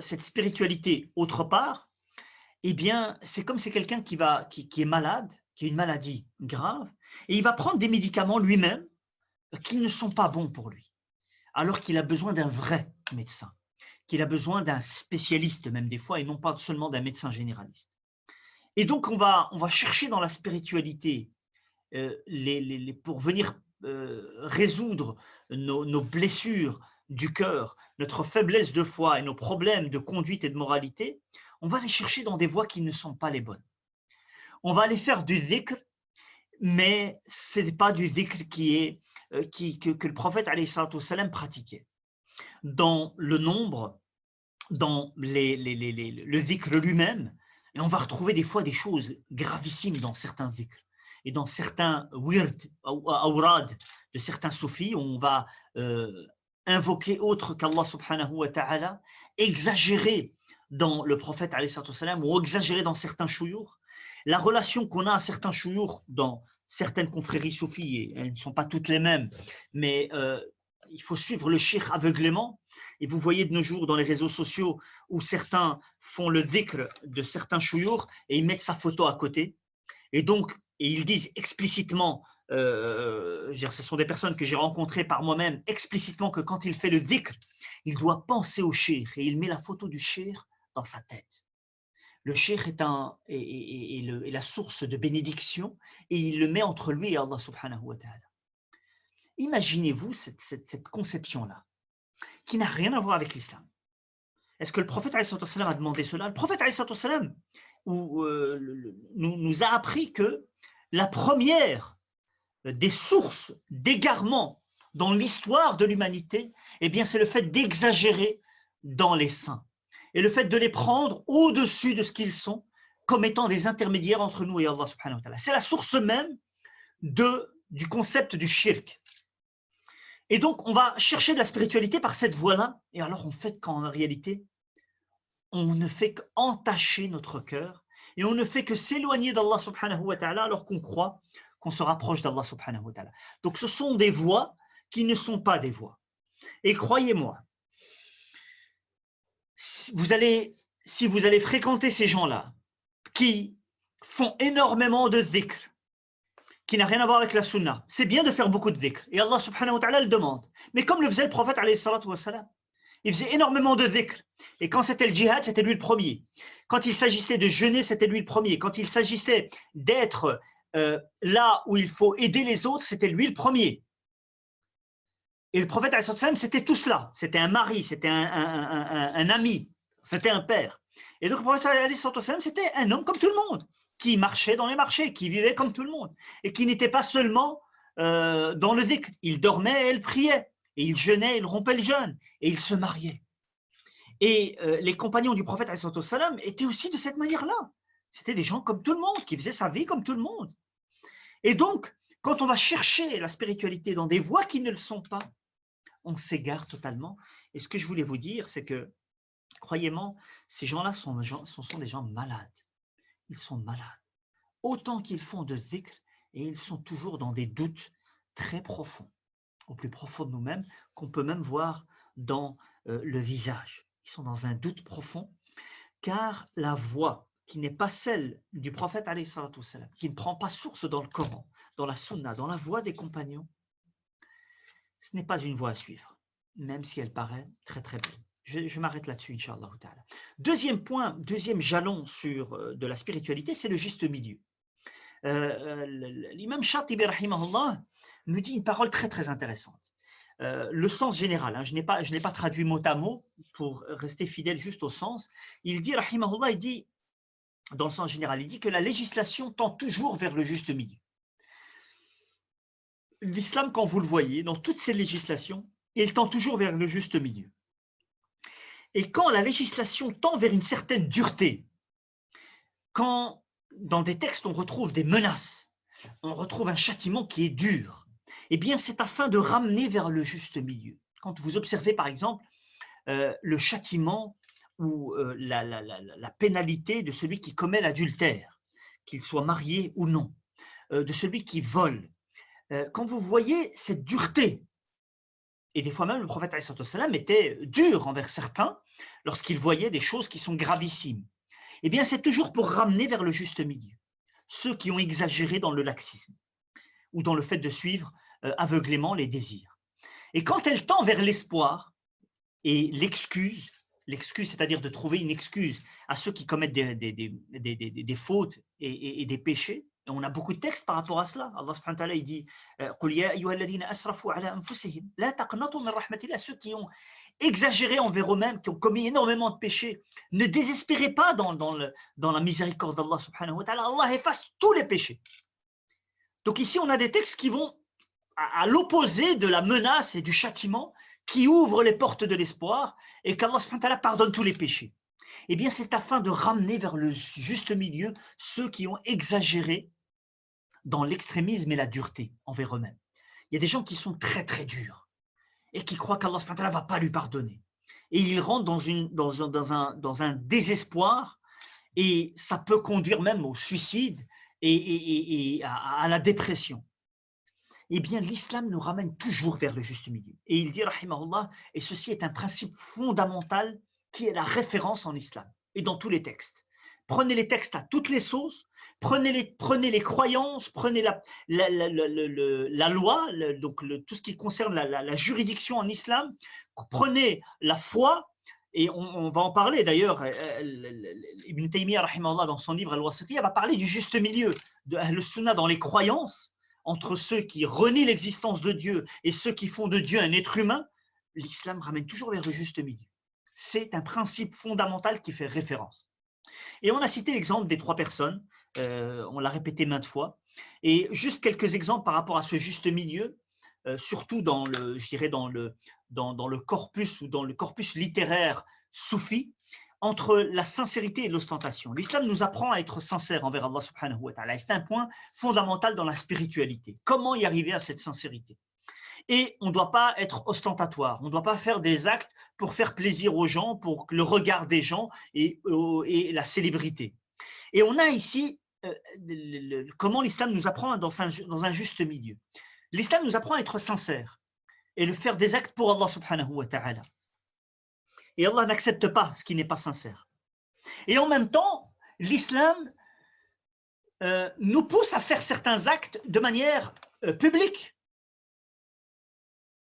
cette spiritualité autre part. Eh bien, c'est comme c'est quelqu'un qui est malade, qui a une maladie grave, et il va prendre des médicaments lui-même qui ne sont pas bons pour lui, alors qu'il a besoin d'un vrai médecin, qu'il a besoin d'un spécialiste même des fois, et non pas seulement d'un médecin généraliste. Et donc, on va chercher dans la spiritualité pour venir résoudre nos blessures du cœur, notre faiblesse de foi et nos problèmes de conduite et de moralité. On va les chercher dans des voies qui ne sont pas les bonnes. On va aller faire du dhikr, mais ce n'est pas du dhikr que le prophète alayhi salatu wassalam pratiquait. Dans le nombre, dans le dhikr lui-même, et on va retrouver des fois des choses gravissimes dans certains dhikrs et dans certains wird, awrad de certains soufis, où on va invoquer autre qu'Allah subhanahu wa ta'ala, exagérer dans le prophète alayhi salatu wassalam, ou exagérer dans certains chouyours. La relation qu'on a à certains chouyours dans certaines confréries soufis, et elles ne sont pas toutes les mêmes, mais il faut suivre le cheikh aveuglément. Et vous voyez de nos jours dans les réseaux sociaux où certains font le dhikr de certains chouyours et ils mettent sa photo à côté. Et donc, ils disent explicitement, ce sont des personnes que j'ai rencontrées par moi-même, explicitement que quand il fait le dhikr, il doit penser au cheikh et il met la photo du cheikh dans sa tête. Le cheikh est la source de bénédiction et il le met entre lui et Allah subhanahu wa ta'ala. Imaginez-vous cette conception-là, qui n'a rien à voir avec l'islam. Est-ce que le prophète a demandé cela? Le prophète nous a appris que la première des sources d'égarement dans l'histoire de l'humanité, eh bien, c'est le fait d'exagérer dans les saints et le fait de les prendre au-dessus de ce qu'ils sont comme étant des intermédiaires entre nous et Allah subhanahu wa ta'ala. C'est la source même du concept du shirk. Et donc, on va chercher de la spiritualité par cette voie-là, et alors on fait qu'en réalité, on ne fait qu'entacher notre cœur, et on ne fait que s'éloigner d'Allah subhanahu wa ta'ala alors qu'on croit qu'on se rapproche d'Allah subhanahu wa ta'ala. Donc ce sont des voies qui ne sont pas des voies. Et croyez-moi, si vous allez fréquenter ces gens-là, qui font énormément de dhikr, qui n'a rien à voir avec la sunna, c'est bien de faire beaucoup de dhikr, et Allah subhanahu wa ta'ala le demande. Mais comme le faisait le prophète alayhi salatu wa salam, il faisait énormément de dhikr. Et quand c'était le djihad, c'était lui le premier. Quand il s'agissait de jeûner, c'était lui le premier. Quand il s'agissait d'être là où il faut aider les autres, c'était lui le premier. Et le prophète, c'était tout cela. C'était un mari, c'était un ami, c'était un père. Et donc le prophète, c'était un homme comme tout le monde, qui marchait dans les marchés, qui vivait comme tout le monde, et qui n'était pas seulement dans le dhikr. Il dormait et il priait. Et il jeûnait, il rompait le jeûne, et il se mariait. Et les compagnons du prophète étaient aussi de cette manière-là. C'était des gens comme tout le monde, qui faisaient sa vie comme tout le monde. Et donc, quand on va chercher la spiritualité dans des voies qui ne le sont pas, on s'égare totalement. Et ce que je voulais vous dire, c'est que, croyez-moi, ces gens-là sont des gens malades. Ils sont malades. Autant qu'ils font de dhikr, et ils sont toujours dans des doutes très profonds, au plus profond de nous-mêmes, qu'on peut même voir dans le visage. Ils sont dans un doute profond, car la voie qui n'est pas celle du prophète, qui ne prend pas source dans le Coran, dans la Sunna, dans la voie des compagnons, ce n'est pas une voie à suivre, même si elle paraît très très belle. Je m'arrête là-dessus, Inch'Allah ta'ala. Deuxième point, deuxième jalon de la spiritualité, c'est le juste milieu. L'imam Shatibi, rahimahullah, nous dit une parole très très intéressante. Le sens général, hein, je n'ai pas traduit mot à mot pour rester fidèle juste au sens. Il dit, rahimahullah, il dit, dans le sens général, il dit que la législation tend toujours vers le juste milieu. L'islam, quand vous le voyez, dans toutes ces législations, il tend toujours vers le juste milieu. Et quand la législation tend vers une certaine dureté, quand dans des textes on retrouve des menaces, on retrouve un châtiment qui est dur, eh bien c'est afin de ramener vers le juste milieu. Quand vous observez par exemple le châtiment ou la pénalité de celui qui commet l'adultère, qu'il soit marié ou non, de celui qui vole, quand vous voyez cette dureté, et des fois même le prophète était dur envers certains lorsqu'il voyait des choses qui sont gravissimes, eh bien c'est toujours pour ramener vers le juste milieu ceux qui ont exagéré dans le laxisme ou dans le fait de suivre aveuglément les désirs. Et quand elle tend vers l'espoir et l'excuse, c'est-à-dire de trouver une excuse à ceux qui commettent des fautes et des péchés, et on a beaucoup de textes par rapport à cela. Allah subhanahu wa ta'ala il dit قُلْ يَا أَيُّهَا الَّذِينَ أَسْرَفُوا عَلَىٰ أَنفُسِهِمْ لَا تَقْنَطُوا مِنْ رَحْمَةِ اللَّهِ. Ceux qui ont exagéré envers eux-mêmes, qui ont commis énormément de péchés, ne désespérez pas dans la miséricorde d'Allah subhanahu wa ta'ala. Allah efface tous les péchés. Donc ici on a des textes qui vont à l'opposé de la menace et du châtiment, qui ouvrent les portes de l'espoir et qu'Allah subhanahu wa ta'ala pardonne tous les péchés. Eh bien c'est afin de ramener vers le juste milieu ceux qui ont exagéré dans l'extrémisme et la dureté envers eux-mêmes. Il y a des gens qui sont très très durs et qui croient qu'Allah subhanahu wa ta'ala ne va pas lui pardonner. Et ils rentrent dans un désespoir, et ça peut conduire même au suicide et à la dépression. Eh bien, l'islam nous ramène toujours vers le juste milieu. Et il dit, rahimahullah, et ceci est un principe fondamental qui est la référence en islam et dans tous les textes. Prenez les textes à toutes les sauces, prenez les croyances, prenez la loi, donc tout ce qui concerne la juridiction en islam, prenez la foi, et on va en parler d'ailleurs. Ibn Taymiyyah, rahimahullah, dans son livre Al-Wasitiyya, va parler du juste milieu, de Ahl-Sunnah dans les croyances, entre ceux qui renient l'existence de Dieu et ceux qui font de Dieu un être humain. L'islam ramène toujours vers le juste milieu. c'est un principe fondamental qui fait référence. Et on a cité l'exemple des 3 personnes, on l'a répété maintes fois, et juste quelques exemples par rapport à ce juste milieu, surtout dans le, je dirais dans le corpus ou dans le corpus littéraire soufi, entre la sincérité et l'ostentation. L'islam nous apprend à être sincère envers Allah subhanahu wa ta'ala. C'est un point fondamental dans la spiritualité. Comment y arriver à cette sincérité? Et on ne doit pas être ostentatoire, on ne doit pas faire des actes pour faire plaisir aux gens, pour le regard des gens et la célébrité. Et on a ici comment l'islam nous apprend dans un juste milieu. L'islam nous apprend à être sincère et de faire des actes pour Allah subhanahu wa ta'ala. Et Allah n'accepte pas ce qui n'est pas sincère. Et en même temps, l'islam nous pousse à faire certains actes de manière publique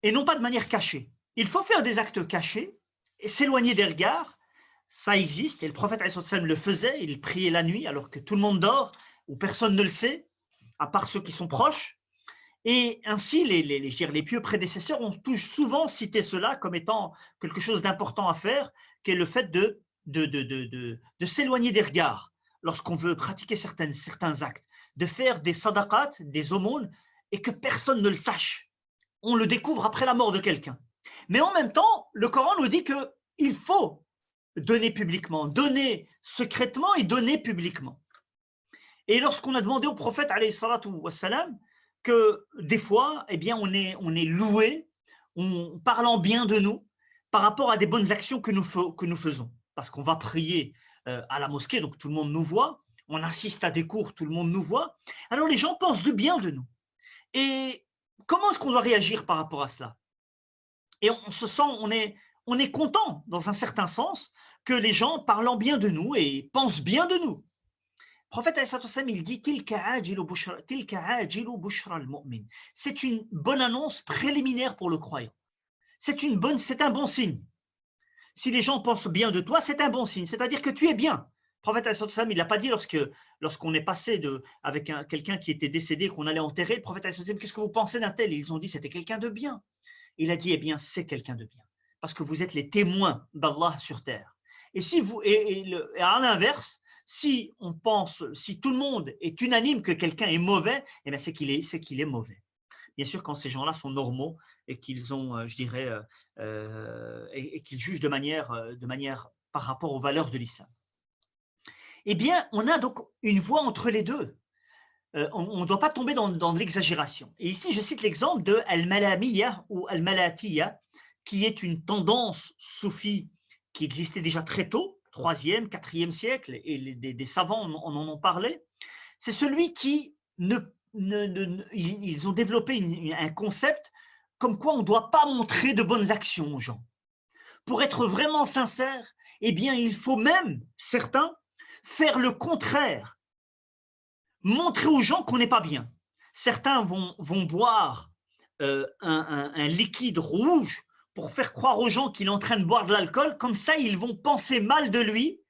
et non pas de manière cachée. Il faut faire des actes cachés et s'éloigner des regards. Ça existe et le prophète le faisait, il priait la nuit alors que tout le monde dort ou personne ne le sait, à part ceux qui sont proches. Et ainsi, les pieux prédécesseurs ont souvent cité cela comme étant quelque chose d'important à faire, qui est le fait de s'éloigner des regards lorsqu'on veut pratiquer certains actes, de faire des sadaqat, des aumônes, et que personne ne le sache. On le découvre après la mort de quelqu'un. Mais en même temps, le Coran nous dit qu'il faut donner publiquement, donner secrètement et donner publiquement. Et lorsqu'on a demandé au prophète, alayhi salatu wassalam, que des fois, eh bien, on est loué, on parlant bien de nous par rapport à des bonnes actions que nous faisons. Parce qu'on va prier à la mosquée, donc tout le monde nous voit, on assiste à des cours, tout le monde nous voit. Alors les gens pensent du bien de nous. Et comment est-ce qu'on doit réagir par rapport à cela? Et on se sent, on est content dans un certain sens que les gens parlant bien de nous et pensent bien de nous. Le prophète, il dit c'est une bonne annonce préliminaire pour le croyant. C'est un bon signe. Si les gens pensent bien de toi, c'est un bon signe, c'est-à-dire que tu es bien. Le prophète, il ne l'a pas dit lorsqu'on est passé avec quelqu'un qui était décédé, qu'on allait enterrer. Le prophète, qu'est-ce que vous pensez d'un tel? Ils ont dit c'était quelqu'un de bien. Il a dit, eh bien, c'est quelqu'un de bien, parce que vous êtes les témoins d'Allah sur terre. Et à l'inverse, si tout le monde est unanime que quelqu'un est mauvais, eh bien c'est qu'il est mauvais. Bien sûr, quand ces gens-là sont normaux et qu'ils ont, je dirais, et qu'ils jugent de manière par rapport aux valeurs de l'islam. Eh bien, on a donc une voie entre les deux. On ne doit pas tomber dans l'exagération. Et ici, je cite l'exemple de Al-Malamiyya ou Al-Malatiyya, qui est une tendance soufie qui existait déjà très tôt, 3e, 4e siècle, et des savants en ont parlé. C'est celui qui ils ont développé un concept comme quoi on ne doit pas montrer de bonnes actions aux gens. Pour être vraiment sincère, eh bien, il faut même, certains, faire le contraire. Montrer aux gens qu'on n'est pas bien. Certains vont boire un liquide rouge pour faire croire aux gens qu'il est en train de boire de l'alcool. Comme ça, ils vont penser mal de lui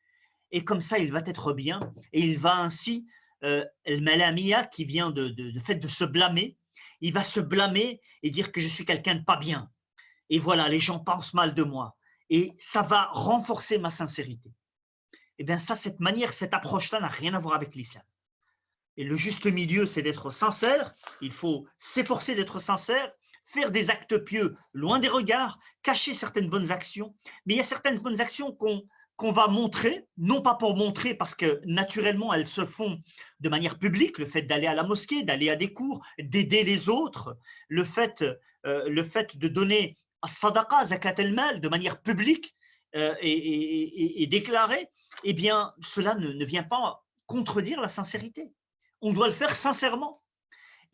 et comme ça, il va être bien. Et il va ainsi, el malamia, qui vient de fait de se blâmer, il va se blâmer et dire que je suis quelqu'un de pas bien. Et voilà, les gens pensent mal de moi. Et ça va renforcer ma sincérité. Eh bien ça, cette manière, cette approche-là n'a rien à voir avec l'islam. Et le juste milieu, c'est d'être sincère. Il faut s'efforcer d'être sincère, faire des actes pieux loin des regards, cacher certaines bonnes actions. Mais il y a certaines bonnes actions qu'on va montrer, non pas pour montrer parce que naturellement elles se font de manière publique, le fait d'aller à la mosquée, d'aller à des cours, d'aider les autres, le fait de donner à sadaqa, zakat el-mal de manière publique et déclarée, eh bien cela ne vient pas contredire la sincérité. On doit le faire sincèrement.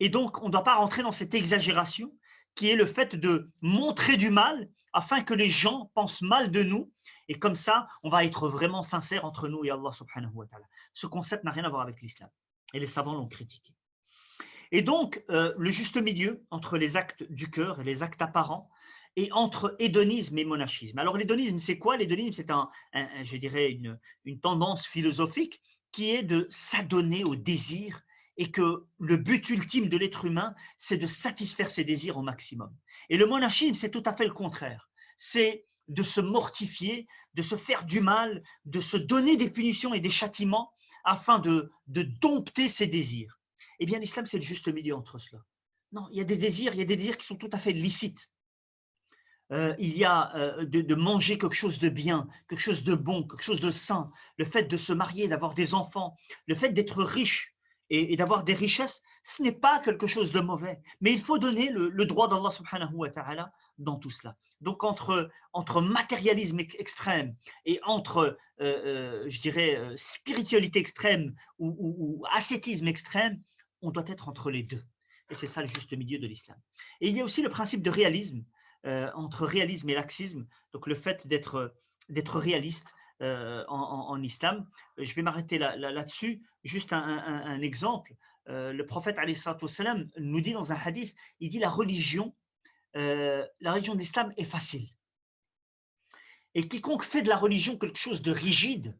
Et donc, on ne doit pas rentrer dans cette exagération qui est le fait de montrer du mal afin que les gens pensent mal de nous. Et comme ça, on va être vraiment sincère entre nous et Allah subhanahu wa ta'ala. Ce concept n'a rien à voir avec l'islam. Et les savants l'ont critiqué. Et donc, le juste milieu entre les actes du cœur et les actes apparents et entre hédonisme et monachisme. Alors, l'hédonisme, c'est quoi? L'hédonisme, c'est je dirais, une tendance philosophique qui est de s'adonner au désir et que le but ultime de l'être humain, c'est de satisfaire ses désirs au maximum. Et le monachisme, c'est tout à fait le contraire. C'est de se mortifier, de se faire du mal, de se donner des punitions et des châtiments afin de dompter ses désirs. Eh bien, l'islam, c'est le juste milieu entre cela. Non, il y a des désirs qui sont tout à fait licites. Il y a de manger quelque chose de bien, quelque chose de bon, quelque chose de sain, le fait de se marier, d'avoir des enfants, le fait d'être riche et d'avoir des richesses, ce n'est pas quelque chose de mauvais. Mais il faut donner le droit d'Allah subhanahu wa ta'ala dans tout cela. Donc entre matérialisme extrême et entre, je dirais, spiritualité extrême ou ascétisme extrême, on doit être entre les deux. Et c'est ça le juste milieu de l'islam. Et il y a aussi le principe de réalisme, entre réalisme et laxisme, donc le fait d'être réaliste en islam. Je vais m'arrêter là-dessus. Juste un exemple. Le prophète alayhi salatu wassalam nous dit dans un hadith, il dit la religion de l'islam est facile. Et quiconque fait de la religion quelque chose de rigide,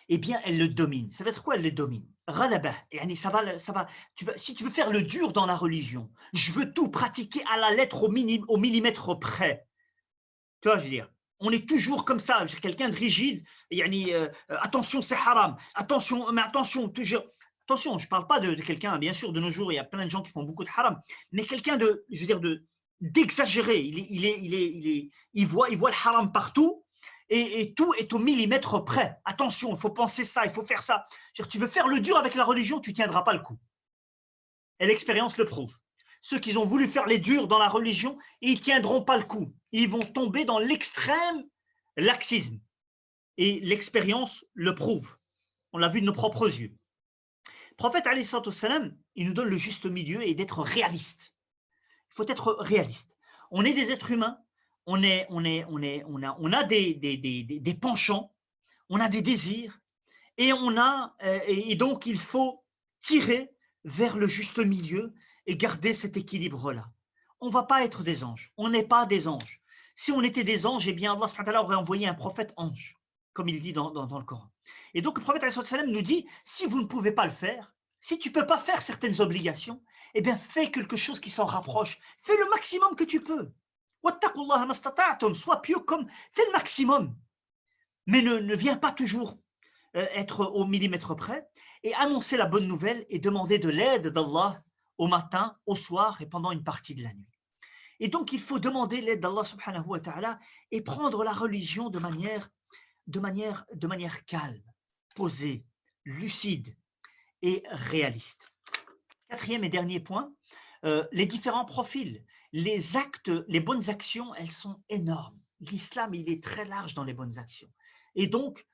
eh bien, elle le domine. Ça veut dire quoi, elle le domine? Ghalabah, si tu veux faire le dur dans la religion, je veux tout pratiquer à la lettre, au millimètre près. Tu vois, je veux dire, on est toujours comme ça, quelqu'un de rigide, attention, c'est haram, attention, mais attention, toujours. Attention, je ne parle pas de quelqu'un, bien sûr, de nos jours, il y a plein de gens qui font beaucoup de haram, mais quelqu'un de, je veux dire, d'exagéré, il voit le haram partout, et tout est au millimètre près. Attention, il faut penser ça, il faut faire ça. Tu veux faire le dur avec la religion, tu ne tiendras pas le coup. Et l'expérience le prouve. Ceux qui ont voulu faire les durs dans la religion, ils ne tiendront pas le coup. Ils vont tomber dans l'extrême laxisme. Et l'expérience le prouve. On l'a vu de nos propres yeux. Le prophète, alayhi salatu wassalam, il nous donne le juste milieu et d'être réaliste. Il faut être réaliste. On est des êtres humains. On a des penchants, on a des désirs, et donc il faut tirer vers le juste milieu et garder cet équilibre-là. On ne va pas être des anges, on n'est pas des anges. Si on était des anges, eh bien Allah subhanahu wa ta'ala aurait envoyé un prophète ange, comme il dit dans le Coran. Et donc le prophète nous dit, si vous ne pouvez pas le faire, si tu ne peux pas faire certaines obligations, eh bien fais quelque chose qui s'en rapproche, fais le maximum que tu peux. Sois pieux comme, fais le maximum, mais ne viens pas toujours être au millimètre près, et annoncer la bonne nouvelle et demander de l'aide d'Allah au matin, au soir et pendant une partie de la nuit. Et donc il faut demander l'aide d'Allah subhanahu wa ta'ala et prendre la religion de manière calme, posée, lucide et réaliste. Quatrième et dernier point, les différents profils. Les actes, les bonnes actions, elles sont énormes. L'islam, il est très large dans les bonnes actions. Et donc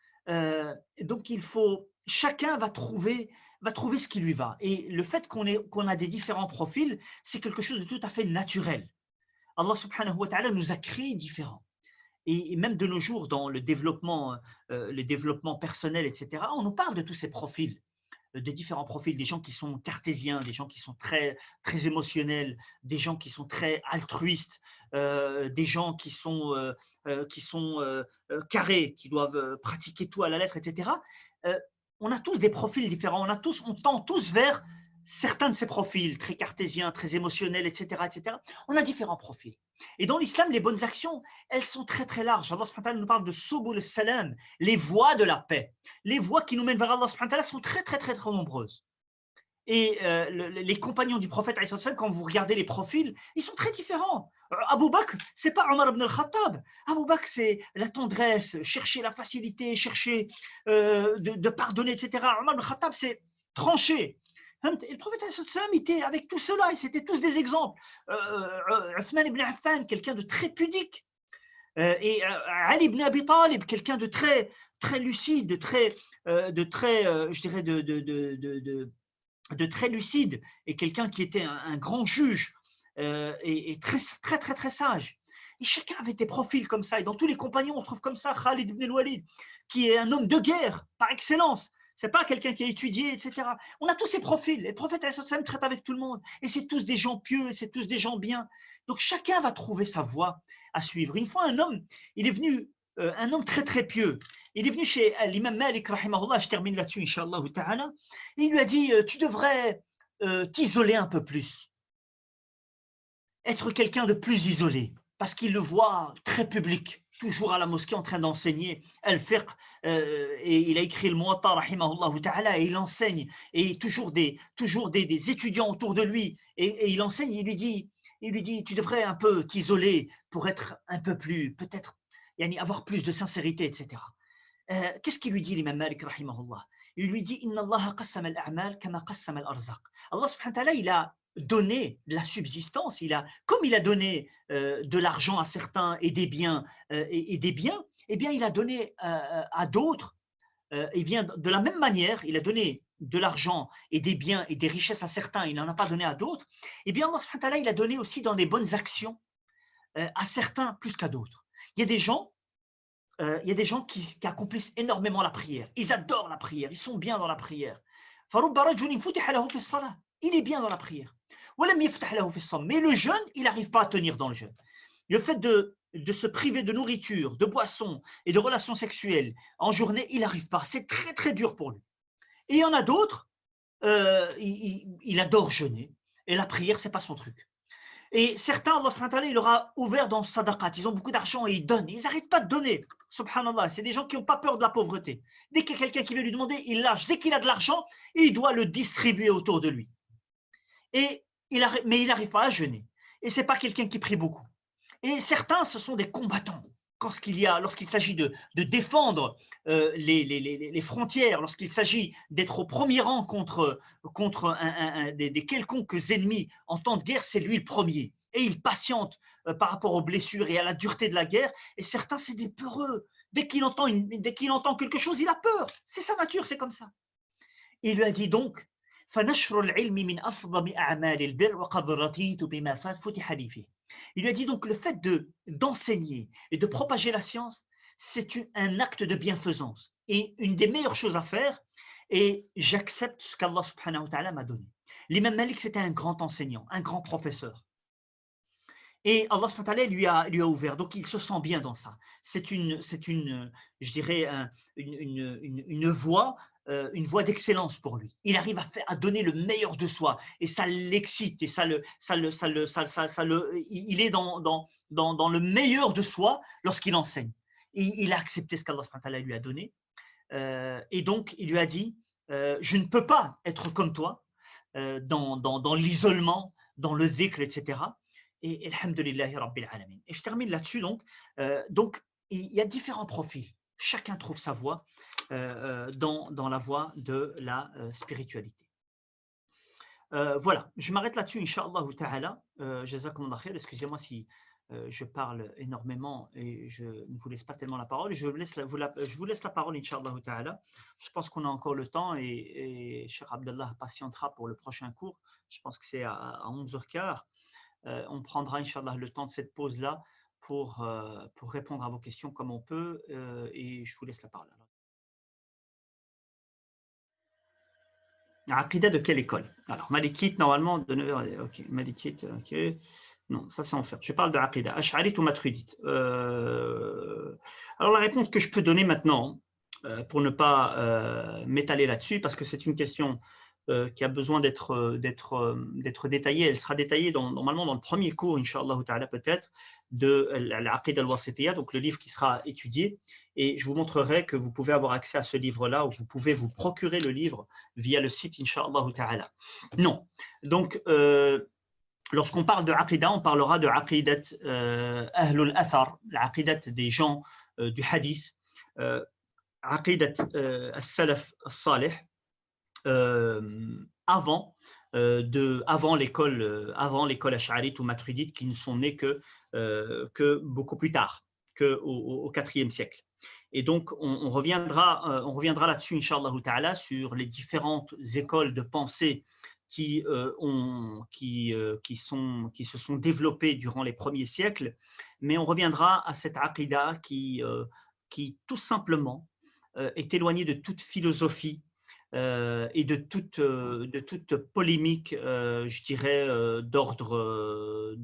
chacun va trouver ce qui lui va. Et le fait qu'on a des différents profils, c'est quelque chose de tout à fait naturel. Allah subhanahu wa ta'ala nous a créés différents. Et même de nos jours, dans le développement personnel, etc., on nous parle de tous ces profils. Des différents profils, des gens qui sont cartésiens, des gens qui sont très, très émotionnels, des gens qui sont très altruistes, des gens qui sont carrés, qui doivent pratiquer tout à la lettre, etc. On a tous des profils différents, on tend tous vers certains de ces profils, très cartésiens, très émotionnels, etc., etc. On a différents profils. Et dans l'islam, les bonnes actions, elles sont très très larges. Allah subhanahu wa ta'ala nous parle de subul salam, les voies de la paix. Les voies qui nous mènent vers Allah subhanahu wa ta'ala sont très très très très nombreuses. Et les compagnons du prophète, quand vous regardez les profils, ils sont très différents. Abu Bakr, c'est pas Omar ibn al-Khattab. Abu Bakr, c'est la tendresse, chercher la facilité, chercher de pardonner, etc. Omar ibn al-Khattab, c'est trancher. Et le prophète était avec tout cela, et c'était tous des exemples. Uthman ibn Affan, quelqu'un de très pudique. Et Ali ibn Abi Talib, quelqu'un de très, très lucide, je dirais, de très lucide, et quelqu'un qui était un grand juge, et très, très, très, très sage. Et chacun avait des profils comme ça. Et dans tous les compagnons, on trouve comme ça Khalid ibn al-Walid, qui est un homme de guerre par excellence. C'est pas quelqu'un qui a étudié, etc. On a tous ces profils. Et le prophète traite avec tout le monde. Et c'est tous des gens pieux, c'est tous des gens bien. Donc chacun va trouver sa voie à suivre. Une fois, un homme très très pieux, il est venu chez l'imam Malik, rahimahullah, je termine là-dessus, inshallah ta'ala, et il lui a dit, tu devrais t'isoler un peu plus. Être quelqu'un de plus isolé, parce qu'il le voit très public. toujours à la mosquée en train d'enseigner al-fiqh, et il a écrit le Muwatta, rahimahullah ta'ala, et il enseigne, et toujours des étudiants autour de lui, et il enseigne, il lui dit, tu devrais un peu t'isoler pour être un peu plus, peut-être, avoir plus de sincérité, etc. Qu'est-ce qu'il lui dit l'imam Malik, rahimahullah? Il lui dit, Inna Allah qassama al-a'mal kama qassama al-arzaq. Allah subhanahu wa ta'ala, il a donné de la subsistance, comme il a donné de l'argent à certains et des biens, eh bien il a donné à d'autres, eh bien de la même manière, il a donné de l'argent et des biens et des richesses à certains, il n'en a pas donné à d'autres. Eh bien Allah subhanahu wa ta'ala, il a donné aussi dans les bonnes actions à certains plus qu'à d'autres. Il y a des gens qui accomplissent énormément la prière. Ils adorent la prière, ils sont bien dans la prière. Il est bien dans la prière. Mais le jeûne, il n'arrive pas à tenir dans le jeûne. Le fait de se priver de nourriture, de boissons et de relations sexuelles en journée, il n'arrive pas. C'est très très dur pour lui. Et il y en a d'autres, il adore jeûner. Et la prière, ce n'est pas son truc. Et certains, Allah subhanahu wa ta'ala, il leur a ouvert dans sadaqat. Ils ont beaucoup d'argent et ils donnent. Ils n'arrêtent pas de donner. Subhanallah, c'est des gens qui n'ont pas peur de la pauvreté. Dès qu'il y a quelqu'un qui veut lui demander, il lâche. Dès qu'il a de l'argent, il doit le distribuer autour de lui. Mais il n'arrive pas à jeûner. Et ce n'est pas quelqu'un qui prie beaucoup. Et certains, ce sont des combattants. Lorsqu'il s'agit de défendre les frontières, lorsqu'il s'agit d'être au premier rang contre des quelconques ennemis en temps de guerre, c'est lui le premier. Et il patiente par rapport aux blessures et à la dureté de la guerre. Et certains, c'est des peureux. Dès qu'il entend quelque chose, il a peur. C'est sa nature, c'est comme ça. Il lui a dit donc, il lui a dit donc le fait d'enseigner et de propager la science, c'est un acte de bienfaisance et une des meilleures choses à faire, et j'accepte ce qu'Allah subhanahu wa ta'ala m'a donné. L'imam Malik, c'était un grand enseignant, un grand professeur. Et Allah subhanahu wa ta'ala lui a ouvert, donc il se sent bien dans ça. C'est je dirais, une voie d'excellence pour lui. Il arrive à donner le meilleur de soi et ça l'excite et il est dans le meilleur de soi lorsqu'il enseigne. Et il a accepté ce qu'Allah subhanahu wa ta'ala lui a donné. Et donc il lui a dit, je ne peux pas être comme toi dans l'isolement, dans le dhikr, etc. Et alhamdulillahi rabbil alamin. Et je termine là-dessus donc. Il y a différents profils. Chacun trouve sa voie dans la voie de la spiritualité. Voilà, je m'arrête là-dessus, Inch'Allah ta'ala. Jazakumullah khair. Excusez-moi si je parle énormément et je ne vous laisse pas tellement la parole. Je vous laisse la parole, Inch'Allah ta'ala. Je pense qu'on a encore le temps et Cheikh Abdallah patientera pour le prochain cours. Je pense que c'est à 11h15. On prendra, Inch'Allah, le temps de cette pause-là pour répondre à vos questions comme on peut, et je vous laisse la parole. Aqidah de quelle école? Alors, Malikite, normalement, de 9h. Ok, Malikite, ok. Non, ça c'est en fait. Je parle de Aqidah. Ash'arite ou Maturidite? Alors, la réponse que je peux donner maintenant, pour ne pas m'étaler là-dessus, parce que c'est une question qui a besoin d'être détaillée. Elle sera détaillée normalement dans le premier cours, Inch'Allah ta'ala peut-être, de l'Aqidah al-Wasitiyya, donc le livre qui sera étudié. Et je vous montrerai que vous pouvez avoir accès à ce livre-là, ou vous pouvez vous procurer le livre via le site, Inch'Allah ta'ala. Non. Donc, lorsqu'on parle de Aqidah, on parlera de Aqidat Ahlul Athar, l'Aqidat des gens du hadith, Aqidat al-Salaf al-Salih, avant l'école Ash'arite ou Maturidite, qui ne sont nés que beaucoup plus tard, qu'au IVe siècle. Et donc, on reviendra là-dessus, Inch'Allah ta'ala, sur les différentes écoles de pensée qui se sont développées durant les premiers siècles, mais on reviendra à cette aqidah qui tout simplement est éloignée de toute philosophie et de toute polémique, je dirais, d'ordre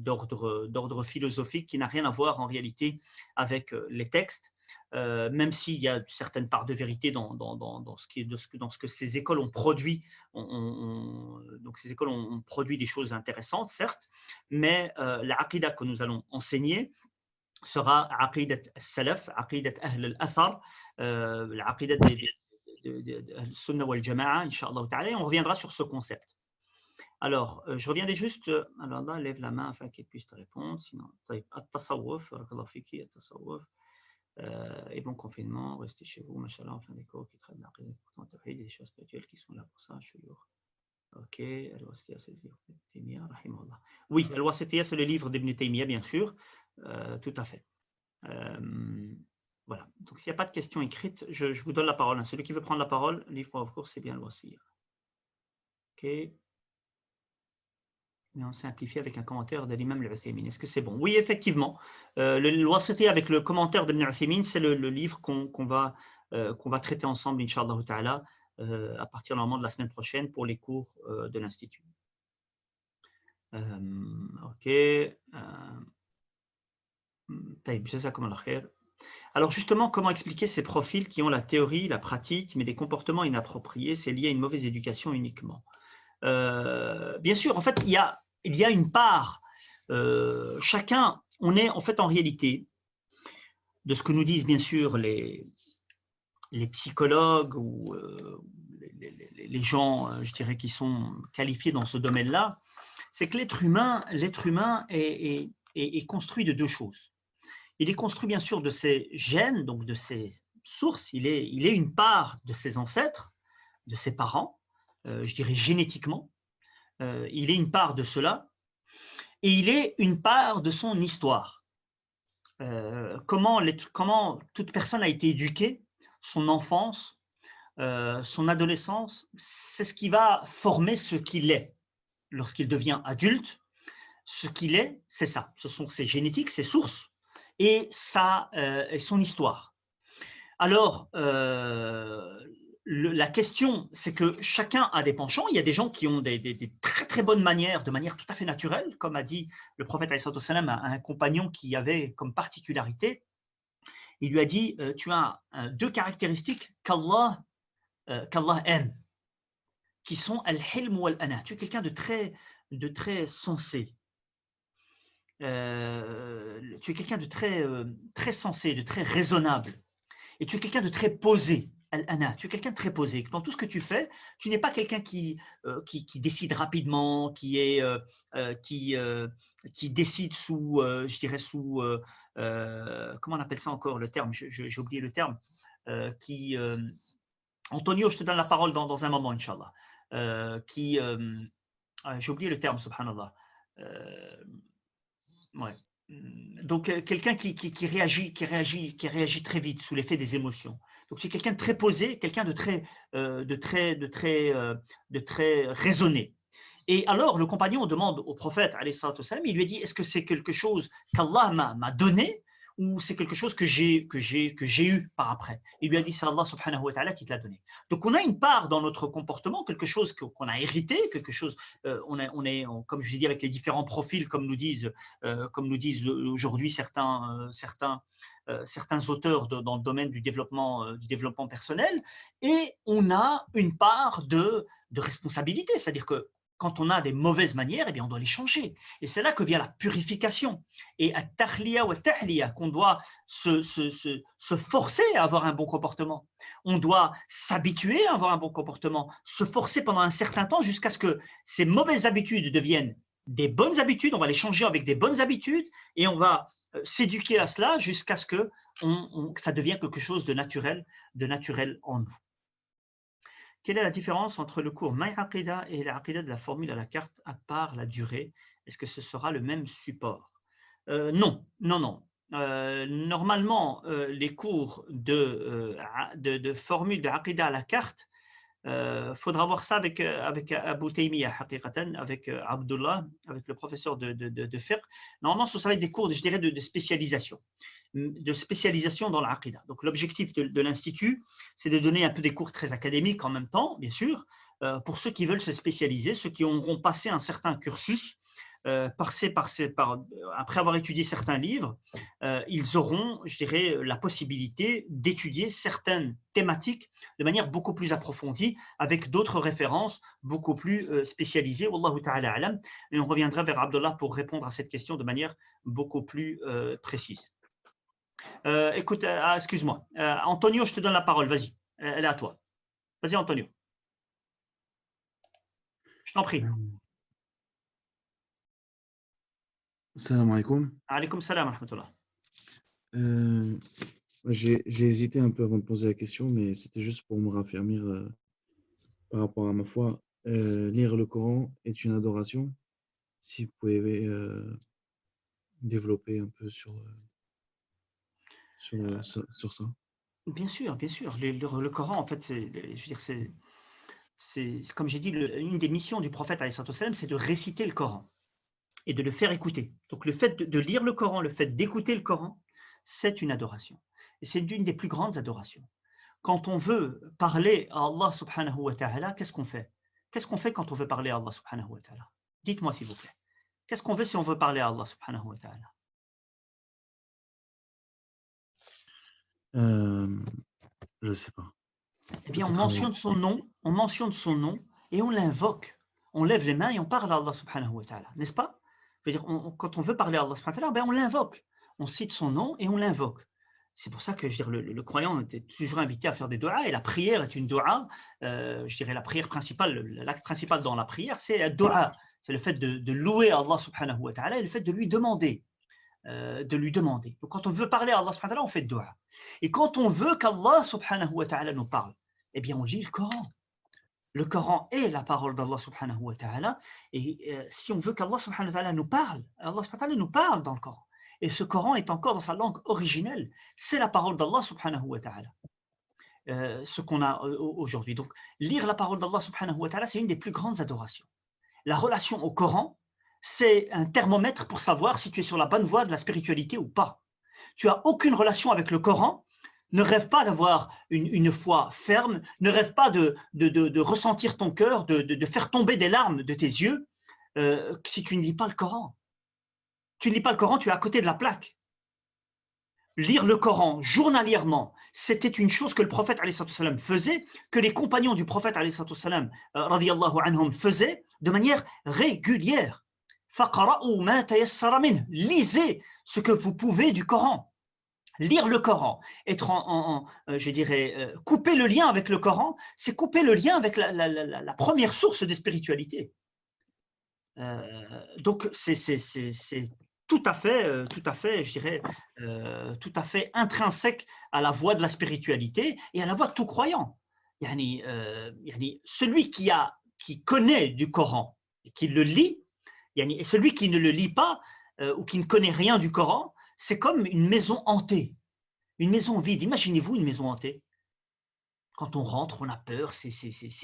philosophique, qui n'a rien à voir en réalité avec les textes, même s'il y a certaines parts de vérité dans ce que ces écoles ont produit. Donc ces écoles ont produit des choses intéressantes, certes, mais la aqidah que nous allons enseigner sera aqidat al-salaf, aqidat ahl al-athar, l'aqidat de sunnah wal jama'a, Inch'Allah ta'ala, et on reviendra sur ce concept. Alors, je reviendrai juste, alors là, lève la main afin qu'il puisse te répondre, sinon, at-tasawwuf, barakallahu fiki, at-tasawwuf, et bon confinement, restez chez vous, machallah, enfin des cours qui traitent de des choses spirituelles qui sont là pour ça, shuyukh. Ok, Al-Wasitiyya, c'est le livre d'Ibn Taymiyyah, rahimahullah. Oui, Al-Wasitiyya, c'est le livre d'Ibn Taymiyyah, bien sûr, tout à fait. Voilà, donc s'il n'y a pas de questions écrites, je vous donne la parole. Celui qui veut prendre la parole, livre pour cours, c'est bien Al-Wasitiyya. Ok. Mais on simplifie avec un commentaire de l'imam al-Uthaymin. Est-ce que c'est bon? Oui, effectivement. Le Wasitiyya avec le commentaire de l'Ibn Uthaymin, c'est le livre qu'on va traiter ensemble, Inch'Allah ta'ala, à partir normalement de la semaine prochaine pour les cours de l'Institut. Ok. Alors justement, comment expliquer ces profils qui ont la théorie, la pratique, mais des comportements inappropriés? C'est lié à une mauvaise éducation uniquement. Bien sûr, en fait, il y a une part, chacun, on est en fait en réalité, de ce que nous disent bien sûr les psychologues ou les gens, je dirais, qui sont qualifiés dans ce domaine-là, c'est que l'être humain est construit de deux choses. Il est construit bien sûr de ses gènes, donc de ses sources, il est une part de ses ancêtres, de ses parents, je dirais génétiquement, il est une part de cela, et il est une part de son histoire. Comment toute personne a été éduquée, son enfance, son adolescence, c'est ce qui va former ce qu'il est. Lorsqu'il devient adulte, ce qu'il est, c'est ça. Ce sont ses génétiques, ses sources et son histoire. Alors, la question, c'est que chacun a des penchants. Il y a des gens qui ont des très très bonnes manières, de manière tout à fait naturelle, comme a dit le prophète alayhi salam à un compagnon qui avait comme particularité. Il lui a dit, tu as deux caractéristiques qu'Allah aime, qui sont al-hilm ou al-ana. Tu es quelqu'un de très sensé. Tu es quelqu'un de très sensé, de très raisonnable. Et tu es quelqu'un de très posé. Al-ana, tu es quelqu'un de très posé. Dans tout ce que tu fais, tu n'es pas quelqu'un qui décide rapidement, qui décide sous, je dirais sous, comment on appelle ça encore le terme? J'ai oublié le terme. Antonio, je te donne la parole dans un moment, Inch'Allah. J'ai oublié le terme, subhanallah. Ouais. Donc, quelqu'un qui réagit très vite sous l'effet des émotions. Donc, c'est quelqu'un de très posé, quelqu'un de très raisonné. Et alors, le compagnon demande au prophète, alayhi salatu wassalam, il lui dit, est-ce que c'est quelque chose qu'Allah m'a donné ou c'est quelque chose que j'ai eu par après? Il lui a dit, c'est Allah subhanahu wa ta'ala qui te l'a donné. Donc, on a une part dans notre comportement, quelque chose qu'on a hérité, quelque chose, comme je l'ai dit, avec les différents profils, comme nous disent aujourd'hui certains auteurs dans le domaine du développement personnel, et on a une part de responsabilité, c'est-à-dire que quand on a des mauvaises manières, eh bien on doit les changer. Et c'est là que vient la purification. Et à tahliya ou à tahliya, qu'on doit se forcer à avoir un bon comportement. On doit s'habituer à avoir un bon comportement, se forcer pendant un certain temps jusqu'à ce que ces mauvaises habitudes deviennent des bonnes habitudes. On va les changer avec des bonnes habitudes et on va s'éduquer à cela jusqu'à ce que ça devienne quelque chose de naturel en nous. Quelle est la différence entre le cours My Aqida et l'Aqida de la formule à la carte, à part la durée? Est-ce que ce sera le même support? Non. Normalement, les cours de formule de Aqida à la carte, faudra voir ça avec Abu Taymiyyah, avec Abdullah, avec le professeur de fiqh. Normalement, ça va être des cours, je dirais, de spécialisation dans l'Aqida. Donc, l'objectif de l'Institut, c'est de donner un peu des cours très académiques en même temps, bien sûr, pour ceux qui veulent se spécialiser, ceux qui auront passé un certain cursus, après avoir étudié certains livres, ils auront, je dirais, la possibilité d'étudier certaines thématiques de manière beaucoup plus approfondie, avec d'autres références beaucoup plus spécialisées. Wallahu ta'ala alam. Et on reviendra vers Abdullah pour répondre à cette question de manière beaucoup plus précise. Écoute, excuse-moi. Antonio, je te donne la parole. Vas-y. Elle est à toi. Vas-y, Antonio. Je t'en prie. Salam alaikum. Alaykoum salam wa rahmatullah. J'ai hésité un peu avant de poser la question, mais c'était juste pour me raffermir par rapport à ma foi. Lire le Coran est une adoration. Si vous pouvez développer un peu sur ça. Bien sûr, bien sûr. Le Coran, en fait, je veux dire, c'est comme j'ai dit, une des missions du prophète, alayhi salatu wassalam, c'est de réciter le Coran et de le faire écouter. Donc le fait de lire le Coran, le fait d'écouter le Coran, c'est une adoration. Et c'est une des plus grandes adorations. Quand on veut parler à Allah subhanahu wa ta'ala, qu'est-ce qu'on fait? Qu'est-ce qu'on fait quand on veut parler à Allah subhanahu wa ta'ala? Dites-moi s'il vous plaît. Qu'est-ce qu'on veut si on veut parler à Allah subhanahu wa ta'ala? Je sais pas. Eh bien, on Peut-être mentionne son nom et on l'invoque. On lève les mains et on parle à Allah subhanahu wa ta'ala, n'est-ce pas? Je veux dire, quand on veut parler à Allah subhanahu wa ta'ala, ben on l'invoque. On cite son nom et on l'invoque. C'est pour ça que je veux dire, le croyant est toujours invité à faire des doigts et la prière est une doua. Je dirais la prière principale, l'acte principal dans la prière, c'est la doua. C'est le fait de louer Allah subhanahu wa ta'ala et le fait de lui demander. Donc, quand on veut parler à Allah subhanahu wa ta'ala, on fait doua. Et quand on veut qu'Allah subhanahu wa ta'ala nous parle, eh bien, on lit le Coran. Le Coran est la parole d'Allah subhanahu wa ta'ala. Et si on veut qu'Allah subhanahu wa ta'ala nous parle, Allah subhanahu wa ta'ala nous parle dans le Coran. Et ce Coran est encore dans sa langue originelle. C'est la parole d'Allah subhanahu wa ta'ala. Ce qu'on a aujourd'hui. Donc, lire la parole d'Allah subhanahu wa ta'ala, c'est une des plus grandes adorations. La relation au Coran, c'est un thermomètre pour savoir si tu es sur la bonne voie de la spiritualité ou pas. Tu n'as aucune relation avec le Coran, ne rêve pas d'avoir une foi ferme, ne rêve pas de ressentir ton cœur, de faire tomber des larmes de tes yeux si tu ne lis pas le Coran. Tu ne lis pas le Coran, tu es à côté de la plaque. Lire le Coran journalièrement, c'était une chose que le prophète ﷺ faisait, que les compagnons du prophète ﷺ radiyallahu anhum faisaient de manière régulière. Lisez ce que vous pouvez du Coran. Lire le Coran, être je dirais, couper le lien avec le Coran, c'est couper le lien avec la première source de spiritualité. Donc, c'est tout à fait, je dirais, tout à fait intrinsèque à la voie de la spiritualité et à la voie de tout croyant. Celui qui connaît du Coran et qui le lit, et celui qui ne le lit pas ou qui ne connaît rien du Coran, c'est comme une maison hantée, une maison vide. Imaginez-vous une maison hantée. Quand on rentre, on a peur, c'est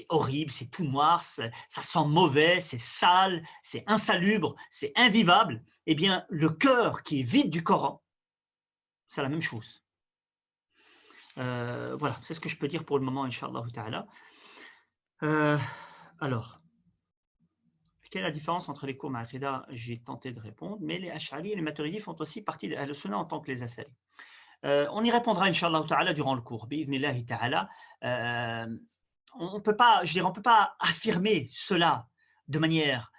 horrible, c'est tout noir, ça sent mauvais, c'est sale, c'est insalubre, c'est invivable. Eh bien, le cœur qui est vide du Coran, c'est la même chose. Voilà, c'est ce que je peux dire pour le moment, Inch'Allah ta'ala. Alors, quelle est la différence entre les cours Ma'aqida? J'ai tenté de répondre, mais les Ash'ari et les Maturidi font aussi partie de Ahl-Sunnah en tant que les Athari. On y répondra, Inch'Allah ta'ala, durant le cours. Bi'idhnillahi ta'ala. On ne peut pas affirmer cela de manière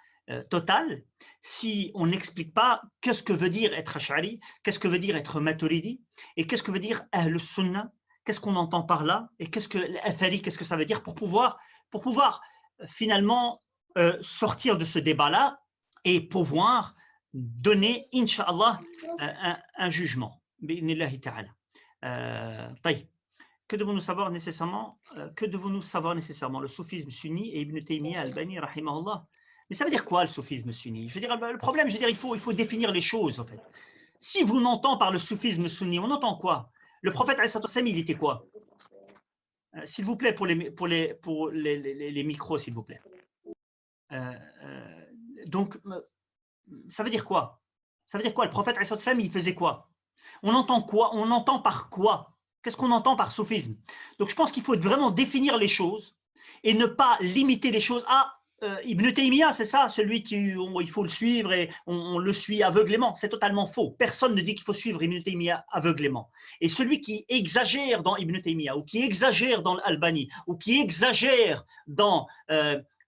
totale si on n'explique pas qu'est-ce que veut dire être Ash'ari, qu'est-ce que veut dire être Maturidi, et qu'est-ce que veut dire Ahl-Sunnah, qu'est-ce qu'on entend par là, et qu'est-ce que l'Athari, qu'est-ce que ça veut dire pour pouvoir finalement sortir de ce débat-là et pouvoir donner, Inch'Allah, un jugement. Bi'idhnillahi ta'ala. Que devons-nous savoir nécessairement le soufisme sunni et Ibn Taymiyyah al-Bani rahimahullah? Mais ça veut dire quoi le soufisme sunni? Je veux dire, le problème, je veux dire, il faut définir les choses en fait. Si vous n'entendez par le soufisme sunni, on entend quoi? Le prophète il était quoi? S'il vous plaît, pour les micros, s'il vous plaît. Donc, ça veut dire quoi? Ça veut dire quoi? Le prophète il faisait quoi? On entend quoi? On entend par quoi? Qu'est-ce qu'on entend par soufisme? Donc je pense qu'il faut vraiment définir les choses et ne pas limiter les choses à Ibn Taymiyyah, c'est ça, celui il faut le suivre et on le suit aveuglément. C'est totalement faux. Personne ne dit qu'il faut suivre Ibn Taymiyyah aveuglément. Et celui qui exagère dans Ibn Taymiyyah ou qui exagère dans l'Albani ou qui exagère dans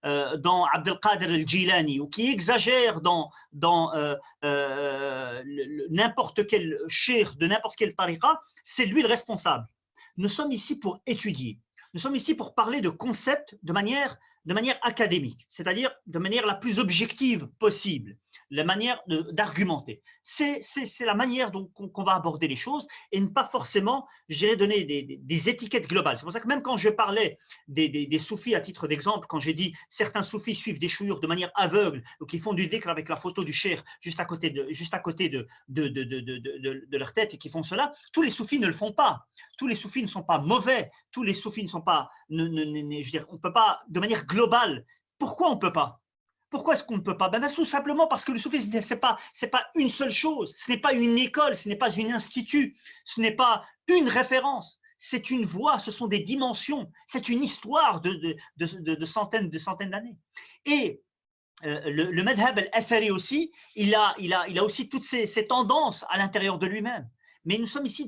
dans Abdelkader el-Jilani ou qui exagère dans n'importe quel cheikh de n'importe quelle tariqa, c'est lui le responsable. Nous sommes ici pour étudier. Nous sommes ici pour parler de concepts de manière académique, c'est-à-dire de manière la plus objective possible, la manière d'argumenter. C'est la manière dont qu'on va aborder les choses et ne pas forcément, je dirais, donner des étiquettes globales. C'est pour ça que même quand je parlais des soufis à titre d'exemple, quand j'ai dit certains soufis suivent des chouïours de manière aveugle, donc ils font du dhikr avec la photo du cheikh juste à côté de leur tête et qui font cela, tous les soufis ne le font pas. Tous les soufis ne sont pas mauvais, tous les soufis ne sont pas, je veux dire, on ne peut pas de manière globale. Pourquoi on ne peut pas? Pourquoi est-ce qu'on ne peut pas? Tout simplement parce que le soufisme, ce n'est pas une seule chose, ce n'est pas une école, ce n'est pas un institut, ce n'est pas une référence, c'est une voie, ce sont des dimensions, c'est une histoire de centaines d'années. Et le madhab al-athari aussi, il a aussi toutes ces tendances à l'intérieur de lui-même. Mais nous sommes ici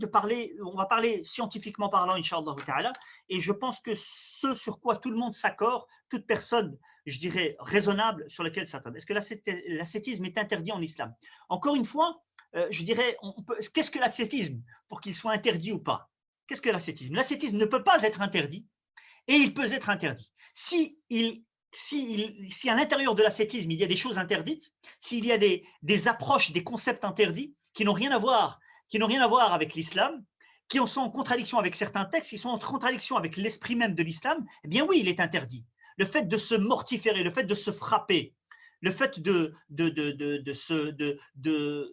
on va parler scientifiquement parlant, Inch'Allah ta'ala, et je pense que ce sur quoi tout le monde s'accorde, toute personne, je dirais, raisonnable sur laquelle s'attend. Est-ce que l'ascétisme est interdit en islam? Encore une fois, je dirais, qu'est-ce que l'ascétisme pour qu'il soit interdit ou pas? Qu'est-ce que l'ascétisme? L'ascétisme ne peut pas être interdit et il peut être interdit. Si à l'intérieur de l'ascétisme, il y a des choses interdites, s'il y a des approches, des concepts interdits qui n'ont rien à voir avec l'islam, qui sont en contradiction avec certains textes, qui sont en contradiction avec l'esprit même de l'islam, eh bien oui, il est interdit. Le fait de se mortiférer, le fait de se frapper, le fait de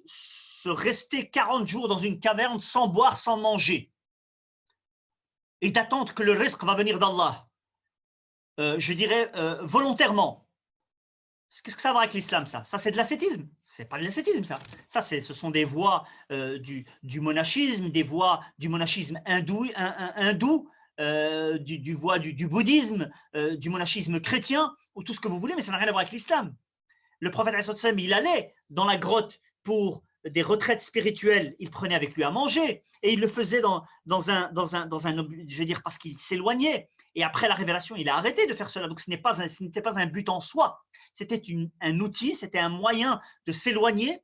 se rester 40 jours dans une caverne sans boire, sans manger, et d'attendre que le rizq va venir d'Allah, je dirais volontairement. Qu'est-ce que ça va avec l'islam, ça? Ça, c'est de l'ascétisme. C'est pas de l'ascétisme, ça. Ça, ce sont des voies du monachisme, des voies du monachisme hindou, du bouddhisme, du monachisme chrétien, ou tout ce que vous voulez, mais ça n'a rien à voir avec l'islam. Le prophète, il allait dans la grotte pour des retraites spirituelles, il prenait avec lui à manger, et il le faisait dans un, je veux dire, parce qu'il s'éloignait. Et après la révélation, il a arrêté de faire cela. Donc ce n'était pas un but en soi. C'était un outil, c'était un moyen de s'éloigner.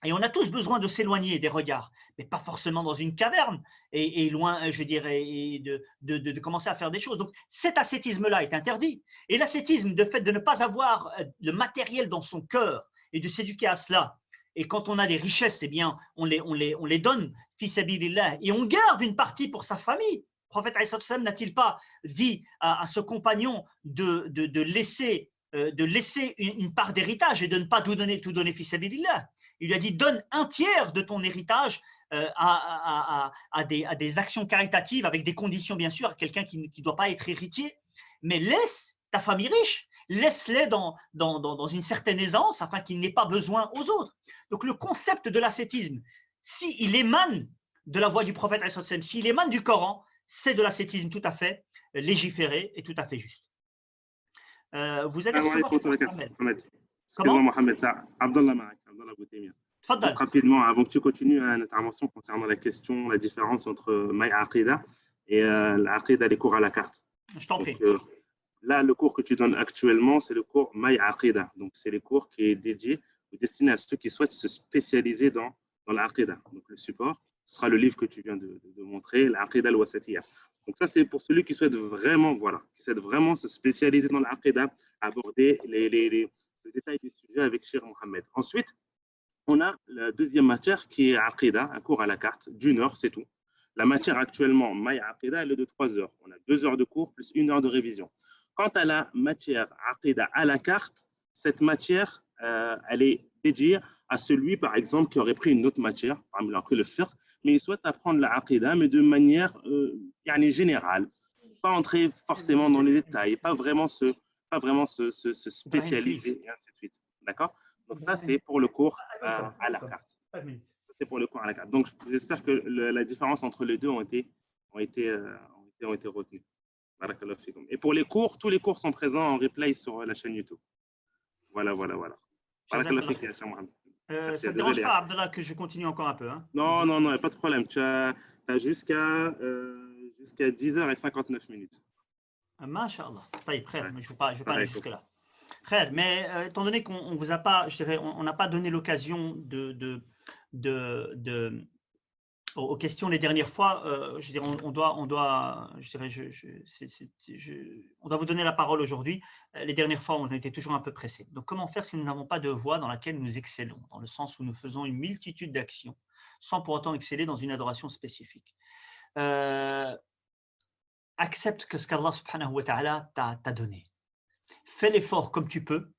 Et on a tous besoin de s'éloigner des regards, mais pas forcément dans une caverne et loin, je dirais, et de commencer à faire des choses. Donc cet ascétisme-là est interdit. Et l'ascétisme, de fait de ne pas avoir le matériel dans son cœur et de s'éduquer à cela. Et quand on a des richesses, eh bien, on les donne, fi sabilillah, et on garde une partie pour sa famille. Le prophète n'a-t-il pas dit à ce compagnon de laisser une part d'héritage et de ne pas tout donner fi sabilillah? Il lui a dit, donne un tiers de ton héritage à des actions caritatives avec des conditions, bien sûr, à quelqu'un qui ne doit pas être héritier, mais laisse ta famille riche, laisse-les dans une certaine aisance afin qu'il n'ait pas besoin aux autres. Donc le concept de l'ascétisme, s'il émane de la voix du prophète, s'il émane du Coran, c'est de l'ascétisme tout à fait légiféré et tout à fait juste. Vous allez recevoir Mohamed. Excuse-moi Mohamed, c'est Abdallah Boutemia. Juste rapidement, avant que tu continues une intervention concernant la question, la différence entre Maï Aqida et l'Aqida, les cours à la carte. Je t'en prie. Là, le cours que tu donnes actuellement, c'est le cours Maï Aqida. Donc, c'est le cours qui est dédié ou destiné à ceux qui souhaitent se spécialiser dans l'Aqida. Donc, le support, ce sera le livre que tu viens de montrer, l'Aqida al-Wasatiyya. Donc, ça, c'est pour celui qui souhaite vraiment, se spécialiser dans l'Aqida, aborder les détails du sujet avec Cheikh Mohamed. Ensuite, on a la deuxième matière qui est Aqida, un cours à la carte, d'une heure, c'est tout. La matière actuellement, Maï Aqida, elle est de 3 heures. On a 2 heures de cours plus 1 heure de révision. Quant à la matière Aqida à la carte, cette matière, elle est dédiée à celui, par exemple, qui aurait pris une autre matière, par exemple, il a pris le fiqh, mais il souhaite apprendre la Aqida, mais de manière générale, pas entrer forcément dans les détails, pas vraiment se spécialiser, et ainsi de suite. D'accord? Donc ça, c'est pour le cours à la carte. C'est pour le cours à la carte. Donc j'espère que la différence entre les deux ont été retenues. Et pour les cours, tous les cours sont présents en replay sur la chaîne YouTube. Voilà. Ça ne te dérange pas, Abdallah, que je continue encore un peu, hein? Non, il n'y a pas de problème. Tu as jusqu'à 10h59. Masha'Allah. Je ne vais pas aller jusque-là. Frère, mais étant donné qu'on vous a pas, je dirais, on n'a pas donné l'occasion de aux questions les dernières fois, je dirais, on doit, je dirais, on doit vous donner la parole aujourd'hui. Les dernières fois, on a été toujours un peu pressés. Donc, comment faire si nous n'avons pas de voie dans laquelle nous excellons, dans le sens où nous faisons une multitude d'actions, sans pour autant exceller dans une adoration spécifique. Accepte que ce qu'Allah subhanahu wa ta'ala t'a donné. Fais l'effort comme tu peux.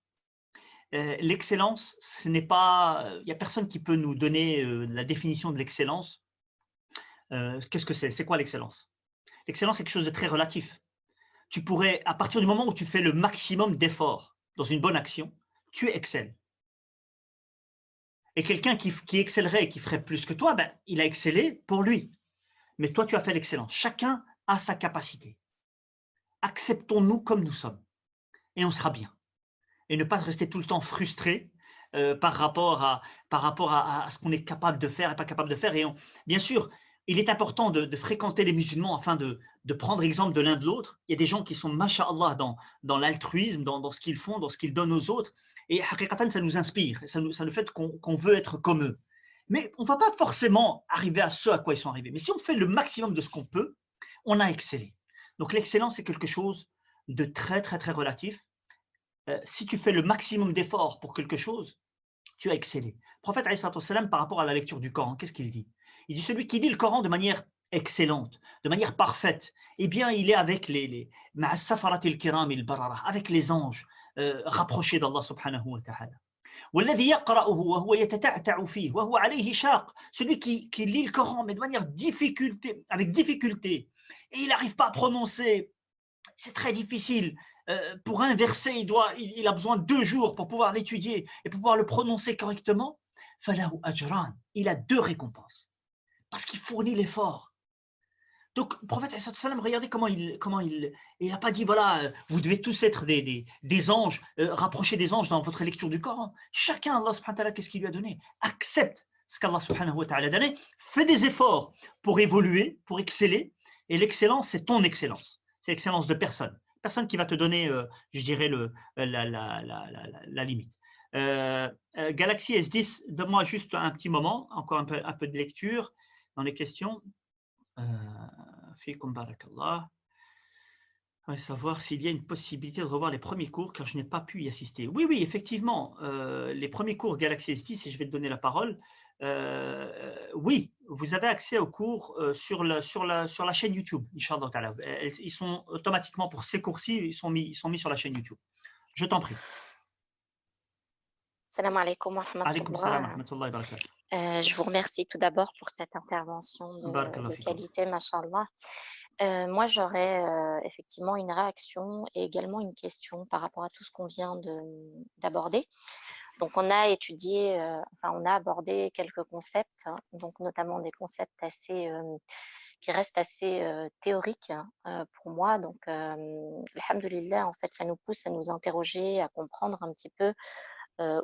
L'excellence, ce n'est pas, il n'y a personne qui peut nous donner la définition de l'excellence. Qu'est-ce que c'est? C'est quoi l'excellence? L'excellence, c'est quelque chose de très relatif. Tu pourrais, à partir du moment où tu fais le maximum d'efforts dans une bonne action, tu excelles. Et quelqu'un qui excellerait et qui ferait plus que toi, ben, il a excellé pour lui. Mais toi, tu as fait l'excellence. Chacun a sa capacité. Acceptons-nous comme nous sommes. Et on sera bien. Et ne pas rester tout le temps frustré par rapport à ce qu'on est capable de faire et pas capable de faire. Et bien sûr, il est important de fréquenter les musulmans afin de prendre exemple de l'un de l'autre. Il y a des gens qui sont, masha'Allah, dans l'altruisme, dans ce qu'ils font, dans ce qu'ils donnent aux autres. Et haqiqatan, ça nous inspire. Et ça nous fait qu'on veut être comme eux. Mais on ne va pas forcément arriver à ce à quoi ils sont arrivés. Mais si on fait le maximum de ce qu'on peut, on a excellé. Donc l'excellence, c'est quelque chose de très, très, très relatif. Si tu fais le maximum d'efforts pour quelque chose, tu as excellé. Le prophète, alayhi salatu wassalam, par rapport à la lecture du Coran, qu'est-ce qu'il dit? Il dit celui qui lit le Coran de manière excellente, de manière parfaite, eh bien, il est avec avec les anges rapprochés d'Allah subhanahu wa ta'ala. Celui qui lit le Coran, mais de manière avec difficulté, et il n'arrive pas à prononcer, c'est très difficile. Pour un verset, il a besoin de 2 jours pour pouvoir l'étudier et pour pouvoir le prononcer correctement. Falahu ajran, il a 2 récompenses parce qu'il fournit l'effort. Donc, le prophète, regardez comment il n'a pas dit, voilà, vous devez tous être des anges, rapprocher des anges dans votre lecture du Coran. Chacun, Allah subhanahu wa ta'ala, qu'est-ce qu'il lui a donné? Accepte ce qu'Allah subhanahu wa ta'ala a donné, fais des efforts pour évoluer, pour exceller, et l'excellence, c'est ton excellence. C'est l'excellence de personne. Personne qui va te donner, je dirais, la limite. Galaxy S10, donne-moi juste un petit moment, encore un peu de lecture dans les questions. Fikum barakallah. On va savoir s'il y a une possibilité de revoir les premiers cours car je n'ai pas pu y assister. Oui, oui, effectivement, les premiers cours Galaxy S10, et je vais te donner la parole. Oui, vous avez accès aux cours sur la chaîne YouTube, Inch'Allah ta'ala. Ils sont automatiquement, pour ces cours-ci, ils sont mis sur la chaîne YouTube. Je t'en prie. Salam alaikum wa Alaykoum salam wa rahmatullahi wa barakatuh. Je vous remercie tout d'abord pour cette intervention de qualité, mashallah. Moi, j'aurais effectivement une réaction et également une question par rapport à tout ce qu'on vient d'aborder. Donc, on a étudié, on a abordé quelques concepts, hein, donc notamment des concepts qui restent assez théoriques pour moi. Donc, alhamdulillah, en fait, ça nous pousse à nous interroger, à comprendre un petit peu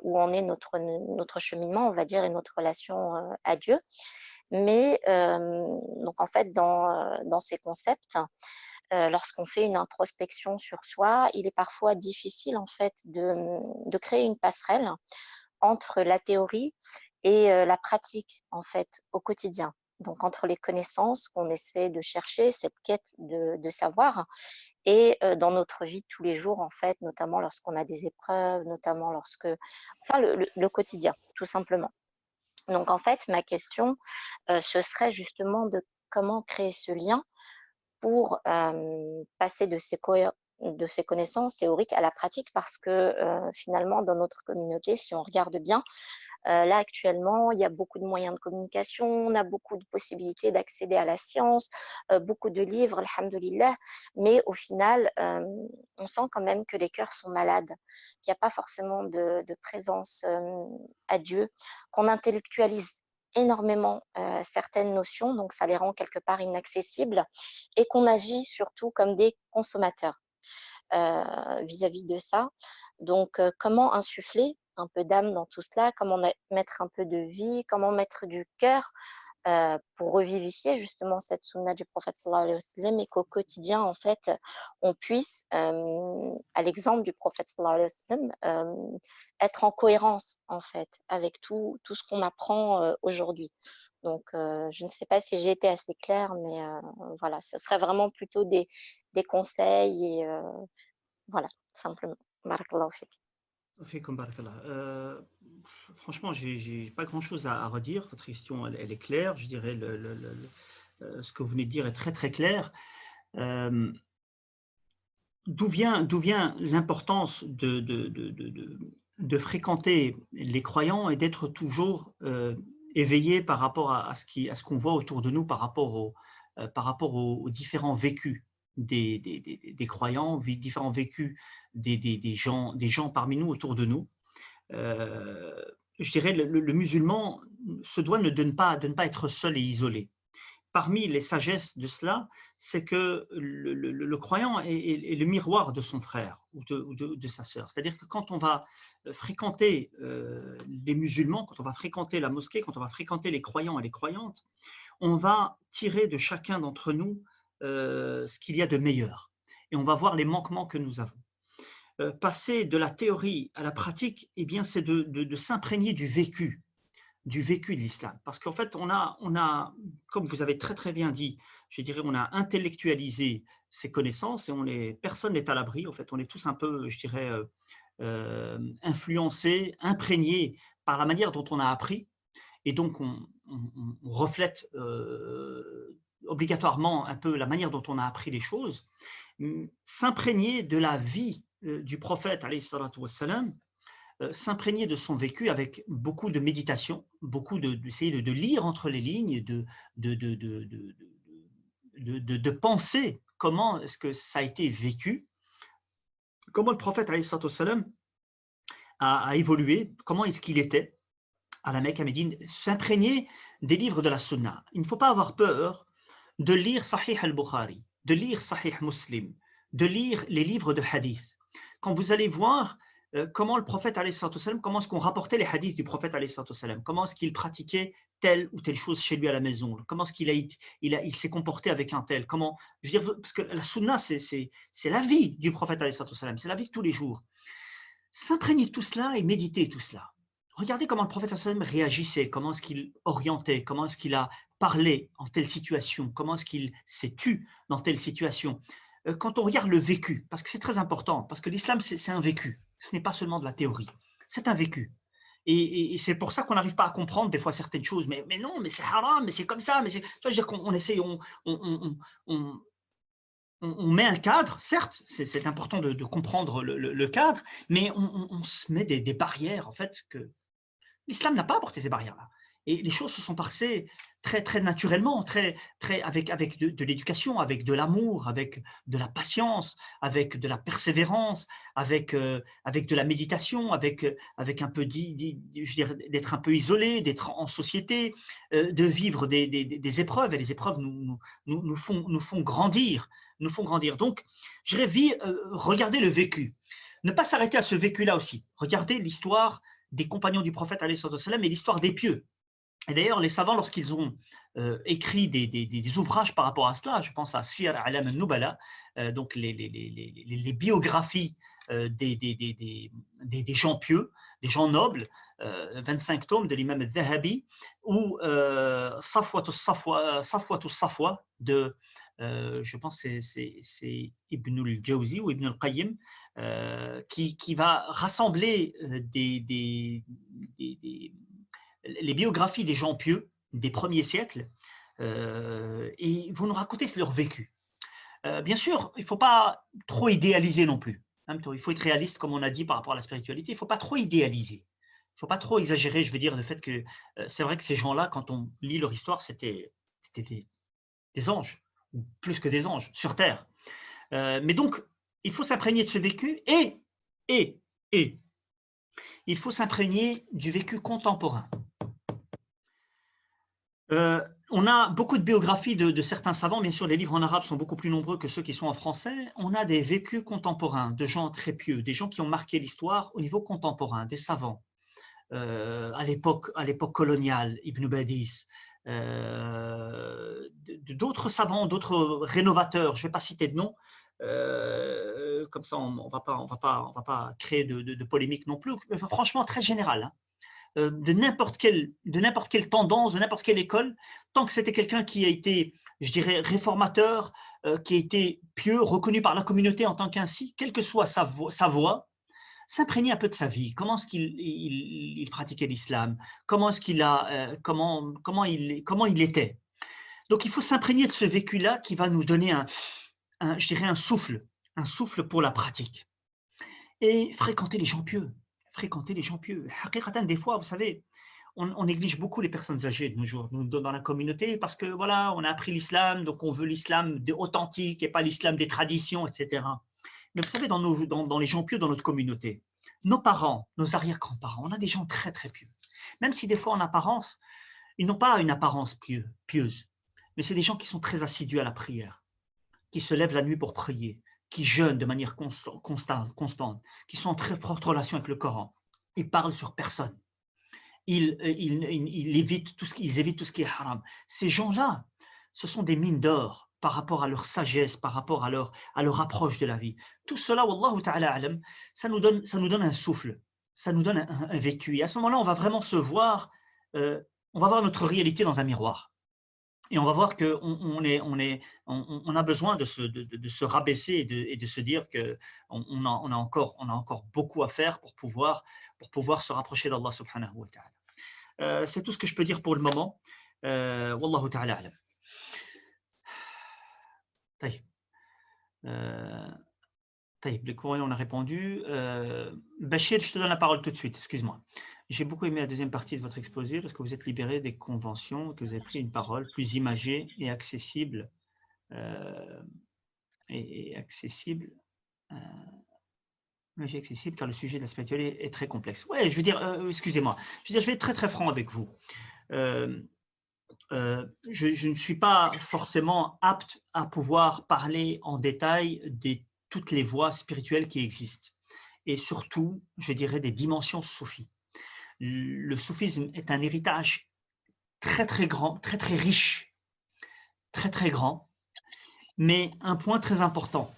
où en est notre cheminement, on va dire, et notre relation à Dieu. Mais donc en fait, dans ces concepts, lorsqu'on fait une introspection sur soi, il est parfois difficile en fait de créer une passerelle entre la théorie et la pratique en fait au quotidien. Donc entre les connaissances qu'on essaie de chercher, cette quête de savoir, et dans notre vie de tous les jours en fait, notamment lorsqu'on a des épreuves, notamment le quotidien, tout simplement. Donc en fait, ma question, ce serait justement de comment créer ce lien pour passer de ces connaissances théoriques à la pratique, parce que finalement, dans notre communauté, si on regarde bien, là actuellement, il y a beaucoup de moyens de communication, on a beaucoup de possibilités d'accéder à la science, beaucoup de livres, alhamdoulilah, mais au final, on sent quand même que les cœurs sont malades, qu'il n'y a pas forcément de présence à Dieu, qu'on intellectualise énormément certaines notions, donc ça les rend quelque part inaccessibles, et qu'on agit surtout comme des consommateurs vis-à-vis de ça. Donc, comment insuffler un peu d'âme dans tout cela, comment mettre un peu de vie, comment mettre du cœur pour revivifier justement cette sunna du prophète sallallahu alayhi wa sallam et qu'au quotidien, en fait, on puisse, à l'exemple du prophète sallallahu alayhi wa sallam, être en cohérence, en fait, avec tout ce qu'on apprend aujourd'hui. Donc, je ne sais pas si j'ai été assez claire, mais voilà, ce serait vraiment plutôt des conseils et voilà, simplement. Barakallahu fik. Fikum barakallah. Franchement, j'ai pas grand-chose à redire. Votre question, elle est claire. Je dirais ce que vous venez de dire est très très clair. D'où vient l'importance de fréquenter les croyants et d'être toujours éveillé par rapport à ce qu'on voit autour de nous, par rapport aux différents vécus des croyants, différents vécus des gens parmi nous, autour de nous. Je dirais le musulman se doit de ne pas être seul et isolé. Parmi les sagesses de cela, c'est que le croyant est le miroir de son frère ou de sa sœur. C'est-à-dire que quand on va fréquenter les musulmans, quand on va fréquenter la mosquée, quand on va fréquenter les croyants et les croyantes, on va tirer de chacun d'entre nous ce qu'il y a de meilleur. Et on va voir les manquements que nous avons. Passer de la théorie à la pratique, eh bien, c'est de s'imprégner du vécu de l'islam. Parce qu'en fait, on a, comme vous avez très très bien dit, je dirais, on a intellectualisé ces connaissances et personne n'est à l'abri. En fait, on est tous un peu, je dirais, influencés, imprégnés par la manière dont on a appris. Et donc, on reflète obligatoirement un peu la manière dont on a appris les choses. S'imprégner de la vie du prophète, alayhi salatu wassalam, s'imprégner de son vécu avec beaucoup de méditation, d'essayer de lire entre les lignes, de penser comment est-ce que ça a été vécu, comment le prophète alayhi salatu wassalam a évolué, comment est-ce qu'il était à la Mecque, à Médine, s'imprégner des livres de la Sunna. Il ne faut pas avoir peur de lire Sahih al-Bukhari, de lire Sahih Muslim, de lire les livres de hadith. Quand vous allez voir comment le prophète, comment est-ce qu'on rapportait les hadiths du prophète, comment est-ce qu'il pratiquait telle ou telle chose chez lui à la maison, comment est-ce qu'il s'est comporté avec un tel, comment, je veux dire, parce que la Sunna, c'est la vie du prophète, c'est la vie de tous les jours. S'imprégner de tout cela et méditer tout cela. Regardez comment le prophète réagissait, comment est-ce qu'il orientait, comment est-ce qu'il a parlé en telle situation, comment est-ce qu'il s'est tu dans telle situation. Quand on regarde le vécu, parce que c'est très important, parce que l'islam c'est un vécu, ce n'est pas seulement de la théorie, c'est un vécu. Et c'est pour ça qu'on n'arrive pas à comprendre des fois certaines choses, mais non, mais c'est haram, mais c'est comme ça, je veux dire qu'on essaie, on met un cadre, certes, c'est important de comprendre le cadre, mais on se met des barrières, en fait, que l'islam n'a pas apporté ces barrières-là. Et les choses se sont passées très, très naturellement, avec de l'éducation, avec de l'amour, avec de la patience, avec de la persévérance, avec de la méditation, avec un peu, je dirais, d'être un peu isolé, d'être en société, de vivre des épreuves. Et les épreuves nous font grandir. Donc, je dirais, regardez le vécu. Ne pas s'arrêter à ce vécu-là aussi. Regardez l'histoire des compagnons du prophète alayhi salam et l'histoire des pieux. Et d'ailleurs, les savants, lorsqu'ils ont écrit des ouvrages par rapport à cela, je pense à Siyar A'lam al-Nubala, donc les biographies des gens pieux, des gens nobles, 25 tomes de l'imam al-Zahabi, ou Safwat al-Safwa de, je pense c'est Ibn al-Jawzi ou Ibn al-Qayyim, qui va rassembler les biographies des gens pieux des premiers siècles et ils vont nous raconter leur vécu. Bien sûr, il ne faut pas trop idéaliser non plus. Il faut être réaliste, comme on a dit par rapport à la spiritualité. Il ne faut pas trop idéaliser. Il ne faut pas trop exagérer, je veux dire, le fait que c'est vrai que ces gens-là, quand on lit leur histoire, c'était des anges, ou plus que des anges, sur Terre. Mais donc, il faut s'imprégner de ce vécu et il faut s'imprégner du vécu contemporain. On a beaucoup de biographies de certains savants. Bien sûr, les livres en arabe sont beaucoup plus nombreux que ceux qui sont en français. On a des vécus contemporains de gens très pieux, des gens qui ont marqué l'histoire au niveau contemporain, des savants. À l'époque coloniale, Ibn Badis, d'autres savants, d'autres rénovateurs, je ne vais pas citer de nom, comme ça on va pas créer de polémique non plus, mais franchement très général, hein. De n'importe quelle tendance, de n'importe quelle école, tant que c'était quelqu'un qui a été, je dirais, réformateur, qui a été pieux, reconnu par la communauté en tant qu'ainsi, quelle que soit sa voix, s'imprégner un peu de sa vie. Comment est-ce qu'il pratiquait l'islam? Comment est-ce qu'il a, comment il était? Donc il faut s'imprégner de ce vécu-là qui va nous donner je dirais un souffle pour la pratique. Et fréquenter les gens pieux. Des fois, vous savez, on néglige beaucoup les personnes âgées de nos jours, nous dans la communauté, parce que voilà, on a appris l'islam, donc on veut l'islam authentique et pas l'islam des traditions, etc. Mais vous savez, dans les gens pieux dans notre communauté, nos parents, nos arrière-grands-parents, on a des gens très très pieux. Même si des fois en apparence, ils n'ont pas une apparence pieuse, mais c'est des gens qui sont très assidus à la prière, qui se lèvent la nuit pour prier, qui jeûnent de manière constante, qui sont en très forte relation avec le Coran. Ils parlent sur personne. Ils évitent tout ce qui est haram. Ces gens-là, ce sont des mines d'or par rapport à leur sagesse, par rapport à leur approche de la vie. Tout cela, wallahu ta'ala alam, ça nous donne un souffle, ça nous donne un vécu. Et à ce moment-là, on va vraiment se voir, on va voir notre réalité dans un miroir. Et on va voir qu'on a besoin de se rabaisser et de se dire qu'on a encore beaucoup à faire pour pouvoir se rapprocher d'Allah subhanahu wa ta'ala. C'est tout ce que je peux dire pour le moment. Wallahu ta'ala alam. Les courriers, on a répondu. Bachir, je te donne la parole tout de suite, excuse-moi. J'ai beaucoup aimé la deuxième partie de votre exposé parce que vous êtes libéré des conventions, que vous avez pris une parole plus imagée et accessible. Accessible car le sujet de la spiritualité est très complexe. Ouais, je veux dire, excusez-moi, je vais être très très franc avec vous. Je ne suis pas forcément apte à pouvoir parler en détail de toutes les voies spirituelles qui existent et surtout, je dirais, des dimensions soufis. Le soufisme est un héritage très très grand, très très riche, très très grand, mais un point très important,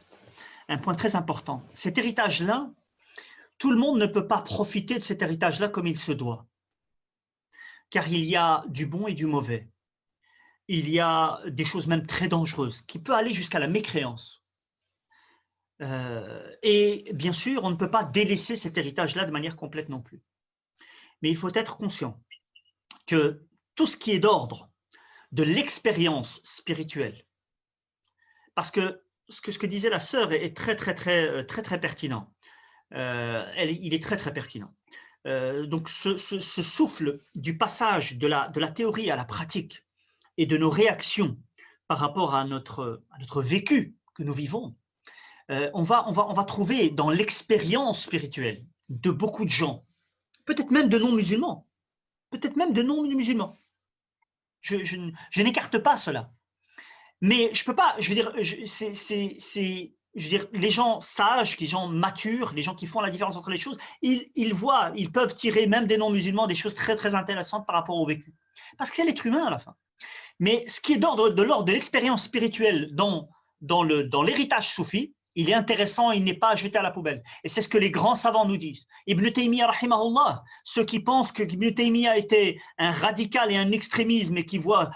cet héritage-là, tout le monde ne peut pas profiter de cet héritage-là comme il se doit, car il y a du bon et du mauvais, il y a des choses même très dangereuses, qui peuvent aller jusqu'à la mécréance. Et bien sûr, on ne peut pas délaisser cet héritage-là de manière complète non plus. Mais il faut être conscient que tout ce qui est d'ordre de l'expérience spirituelle, parce que ce que disait la sœur est très pertinent. Il est très très pertinent. Donc ce souffle du passage de la théorie à la pratique et de nos réactions par rapport à notre vécu que nous vivons, on va trouver dans l'expérience spirituelle de beaucoup de gens, peut-être même de non-musulmans, Je n'écarte pas cela. Mais je peux pas, je veux dire, les gens sages, les gens matures, les gens qui font la différence entre les choses, ils peuvent tirer même des non-musulmans des choses très très intéressantes par rapport au vécu. Parce que c'est l'être humain à la fin. Mais ce qui est de l'ordre de l'expérience spirituelle dans l'héritage soufi, il est intéressant, il n'est pas à jeter à la poubelle. Et c'est ce que les grands savants nous disent. Ibn Taymiyyah, rahimahullah, ceux qui pensent que Ibn Taymiyyah était un radical et un extrémisme et qui voient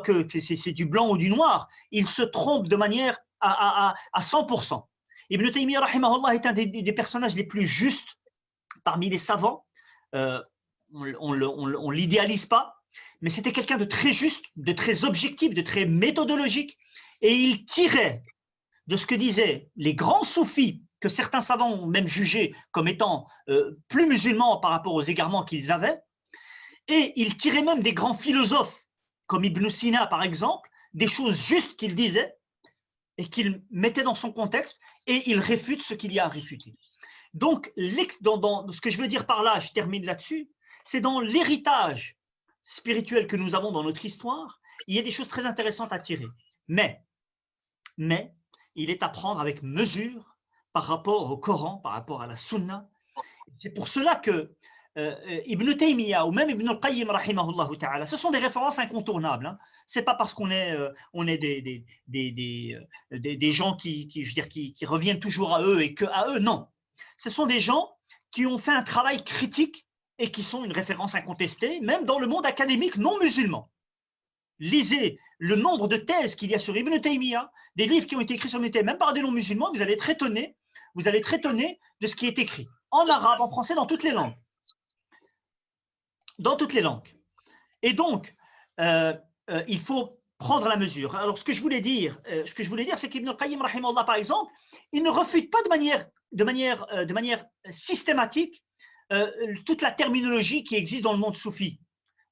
que c'est du blanc ou du noir, ils se trompent de manière à 100%. Ibn Taymiyyah, rahimahullah, est un des personnages les plus justes parmi les savants. On l'idéalise pas, mais c'était quelqu'un de très juste, de très objectif, de très méthodologique, et il tirait de ce que disaient les grands soufis, que certains savants ont même jugé comme étant plus musulmans par rapport aux égarements qu'ils avaient, et il tirait même des grands philosophes, comme Ibn Sina par exemple, des choses justes qu'il disait, et qu'il mettait dans son contexte, et il réfute ce qu'il y a à réfuter. Donc, ce que je veux dire par là, je termine là-dessus, c'est dans l'héritage spirituelles que nous avons dans notre histoire, il y a des choses très intéressantes à tirer. Mais il est à prendre avec mesure par rapport au Coran, par rapport à la Sunna. C'est pour cela que Ibn Taymiyyah ou même Ibn al-Qayyim rahimahullah ta'ala, ce sont des références incontournables. Hein. C'est pas parce qu'on est, des gens qui reviennent toujours à eux et que à eux, non. Ce sont des gens qui ont fait un travail critique et qui sont une référence incontestée, même dans le monde académique non musulman. Lisez le nombre de thèses qu'il y a sur Ibn Taymiyyah, des livres qui ont été écrits sur Ibn Taymiyyah, même par des non-musulmans, vous allez être étonné de ce qui est écrit, en arabe, en français, dans toutes les langues. Dans toutes les langues. Et donc, il faut prendre la mesure. Alors, ce que je voulais dire, c'est qu'Ibn al-Qayyim, rahimahullah, par exemple, il ne refute pas de manière systématique toute la terminologie qui existe dans le monde soufi.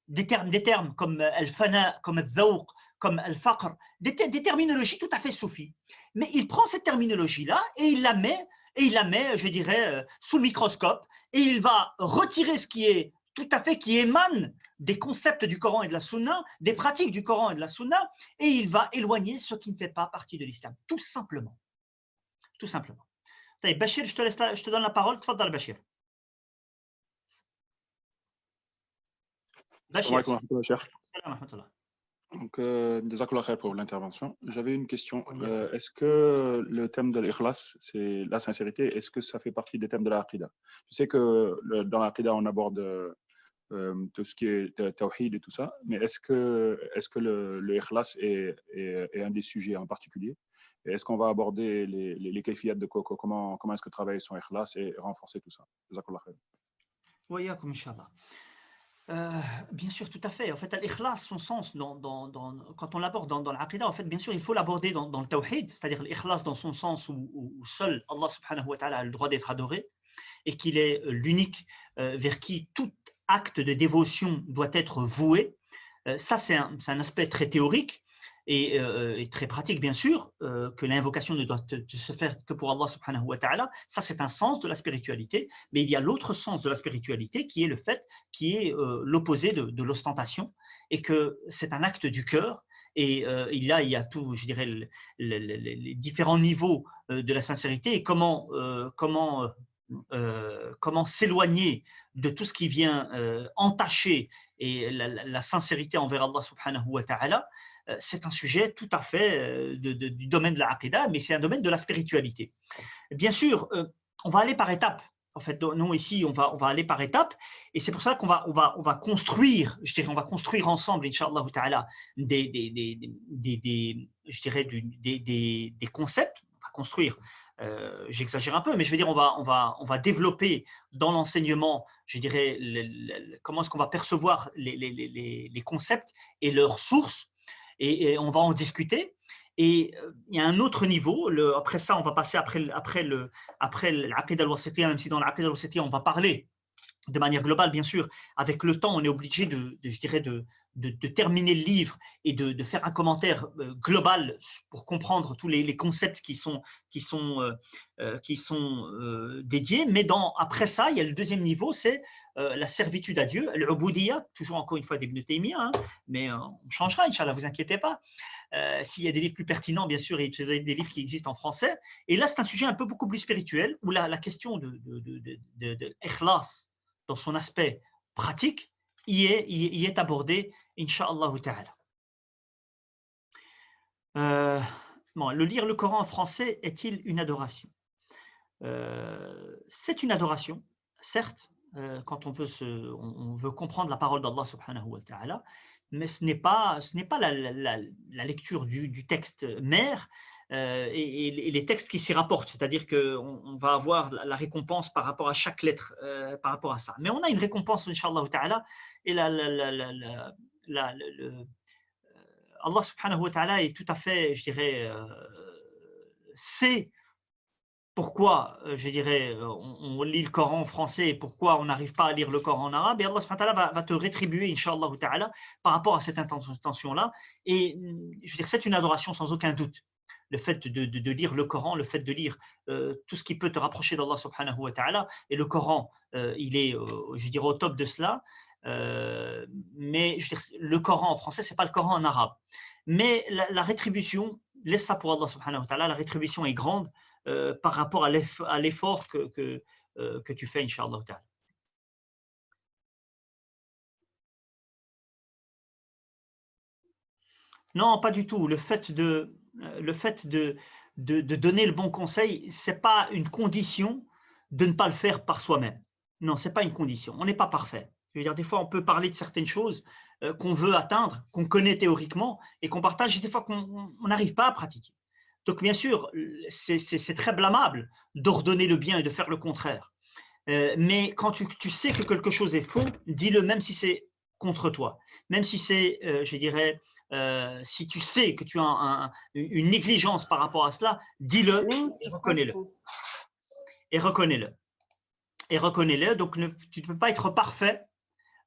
Des termes comme al-fana, comme al-dhawq, comme al-faqr, des terminologies tout à fait soufis. Mais il prend cette terminologie-là et il la met, je dirais, sous le microscope, et il va retirer ce qui est tout à fait, qui émane des concepts du Coran et de la Sunna, des pratiques du Coran et de la Sunna, et il va éloigner ce qui ne fait pas partie de l'islam, tout simplement. Tout simplement. Bachir, je te donne la parole. Tfaddal, Bachir. Bachir. Donc, Jazakallah khair pour l'intervention. J'avais une question. Est-ce que le thème de l'ikhlas, c'est la sincérité, est-ce que ça fait partie des thèmes de l'aqida? Je sais que dans l'aqida, on aborde tout ce qui est tawhid et tout ça, mais est-ce que le ikhlas est un des sujets en particulier? Et est-ce qu'on va aborder les kayfiyat de comment est-ce que travailler son ikhlas et renforcer tout ça? Jazakallah khair. Wa yakum inshallah. Bien sûr, tout à fait. En fait, l'ikhlas, son sens, quand on l'aborde dans l'aqida, en fait, bien sûr, il faut l'aborder dans le tawhid, c'est-à-dire l'ikhlas dans son sens où seul Allah subhanahu wa ta'ala a le droit d'être adoré et qu'il est l'unique vers qui tout acte de dévotion doit être voué. Ça, c'est un aspect très théorique et très pratique, bien sûr, que l'invocation ne doit se faire que pour Allah subhanahu wa ta'ala. Ça, c'est un sens de la spiritualité, mais il y a l'autre sens de la spiritualité qui est l'opposé de l'ostentation, et que c'est un acte du cœur. Et il y a tout, je dirais, les différents niveaux de la sincérité et comment s'éloigner de tout ce qui vient entacher et la sincérité envers Allah subhanahu wa ta'ala. C'est un sujet tout à fait du domaine de la aqidah, mais c'est un domaine de la spiritualité. Bien sûr, on va aller par étapes. En fait, nous ici, on va aller par étapes, et c'est pour ça qu'on va construire, je dirais, on va construire ensemble, Inch'Allah ta'ala, des concepts. On va construire. J'exagère un peu, mais je veux dire, on va développer dans l'enseignement, je dirais, comment est-ce qu'on va percevoir les concepts et leurs sources. Et on va en discuter. Et il y a un autre niveau. Après ça, on va passer après l'aqid al-wasitiyya, même si dans l'aqid al-wasitiyya, on va parler de manière globale, bien sûr. Avec le temps, on est obligé de terminer le livre et de faire un commentaire global pour comprendre tous les concepts qui sont dédiés. Mais après ça, il y a le deuxième niveau, c'est la servitude à Dieu, l'ubudiyya, toujours encore une fois d'Ibn Taymiyyah, hein, mais on changera, Inch'Allah, vous inquiétez pas. S'il y a des livres plus pertinents, bien sûr, et des livres qui existent en français. Et là, c'est un sujet un peu beaucoup plus spirituel, où la question de ikhlas, dans son aspect pratique, y est abordée, Inch'Allah ta'ala. Le lire le Coran en français est-il une adoration? C'est une adoration, certes, quand on veut comprendre la parole d'Allah subhanahu wa ta'ala, mais ce n'est pas la lecture du texte mère et les textes qui s'y rapportent, c'est-à-dire qu'on va avoir la récompense par rapport à chaque lettre, par rapport à ça. Mais on a une récompense, Inch'Allah ta'ala, et Allah subhanahu wa ta'ala est tout à fait, je dirais, c'est pourquoi, je dirais, on lit le Coran en français et pourquoi on n'arrive pas à lire le Coran en arabe, et Allah subhanahu wa ta'ala va te rétribuer, Inch'Allah ta'ala, par rapport à cette intention-là. Et je veux dire, c'est une adoration sans aucun doute. Le fait de lire le Coran, le fait de lire tout ce qui peut te rapprocher d'Allah subhanahu wa ta'ala, et le Coran, il est, je dirais, au top de cela. Mais je veux dire, le Coran en français, ce n'est pas le Coran en arabe. Mais la rétribution, laisse ça pour Allah subhanahu wa ta'ala, la rétribution est grande par rapport à l'effort que tu fais, Inch'Allah ta'ala. Non, pas du tout. Le fait de donner le bon conseil, ce n'est pas une condition de ne pas le faire par soi-même. Non, ce n'est pas une condition. On n'est pas parfait. Je veux dire, des fois, on peut parler de certaines choses qu'on veut atteindre, qu'on connaît théoriquement et qu'on partage, et des fois qu'on n'arrive pas à pratiquer. Donc, bien sûr, c'est très blâmable d'ordonner le bien et de faire le contraire. Mais quand tu sais que quelque chose est faux, dis-le même si c'est contre toi. Même si c'est, je dirais, si tu sais que tu as une négligence par rapport à cela, dis-le et reconnais-le. Et reconnais-le. Et reconnais-le. Donc, tu ne peux pas être parfait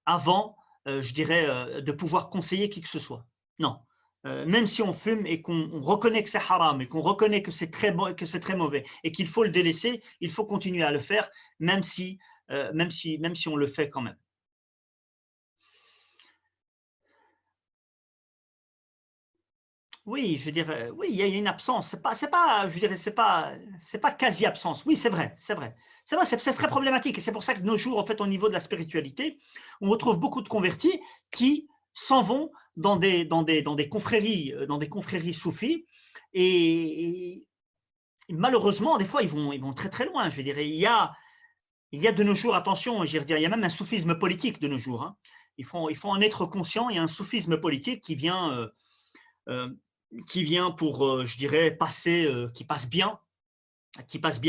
avant, je dirais, de pouvoir conseiller qui que ce soit. Non. Même si on fume et qu'on reconnaît que c'est haram et qu'on reconnaît que c'est très mauvais et qu'il faut le délaisser, il faut continuer à le faire, même si on le fait quand même. Oui, je veux dire, oui, il y a une absence. C'est pas, je dirais, c'est pas quasi absence. Oui, c'est vrai. C'est très problématique et c'est pour ça que de nos jours, en fait, au niveau de la spiritualité, on retrouve beaucoup de convertis qui s'en vont dans des confréries soufis et malheureusement, des fois, ils vont très très loin. Je dirais, il y a de nos jours, attention, je veux dire, il y a même un soufisme politique de nos jours. Hein. Il faut en être conscient. Il y a un soufisme politique qui vient pour, je dirais, qui passe bien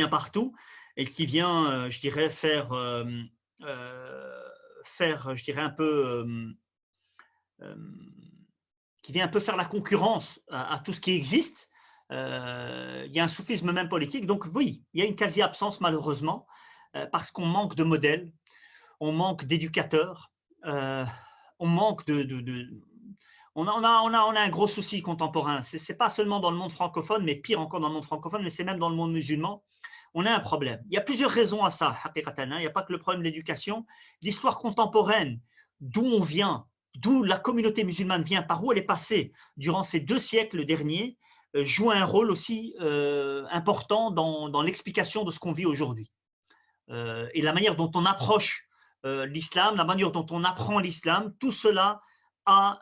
partout et qui vient, je dirais, faire, je dirais, un peu, qui vient un peu faire la concurrence à tout ce qui existe. Il y a un soufisme même politique. Donc oui, il y a une quasi-absence malheureusement parce qu'on manque de modèles, on manque d'éducateurs, on manque on a un gros souci contemporain. Ce n'est pas seulement dans le monde francophone, mais pire encore dans le monde francophone, mais c'est même dans le monde musulman. On a un problème. Il y a plusieurs raisons à ça, haqiqatan. Il n'y a pas que le problème de l'éducation. L'histoire contemporaine, d'où on vient, d'où la communauté musulmane vient, par où elle est passée durant ces 2 siècles derniers, joue un rôle aussi important dans l'explication de ce qu'on vit aujourd'hui. Et la manière dont on approche l'islam, la manière dont on apprend l'islam, tout cela a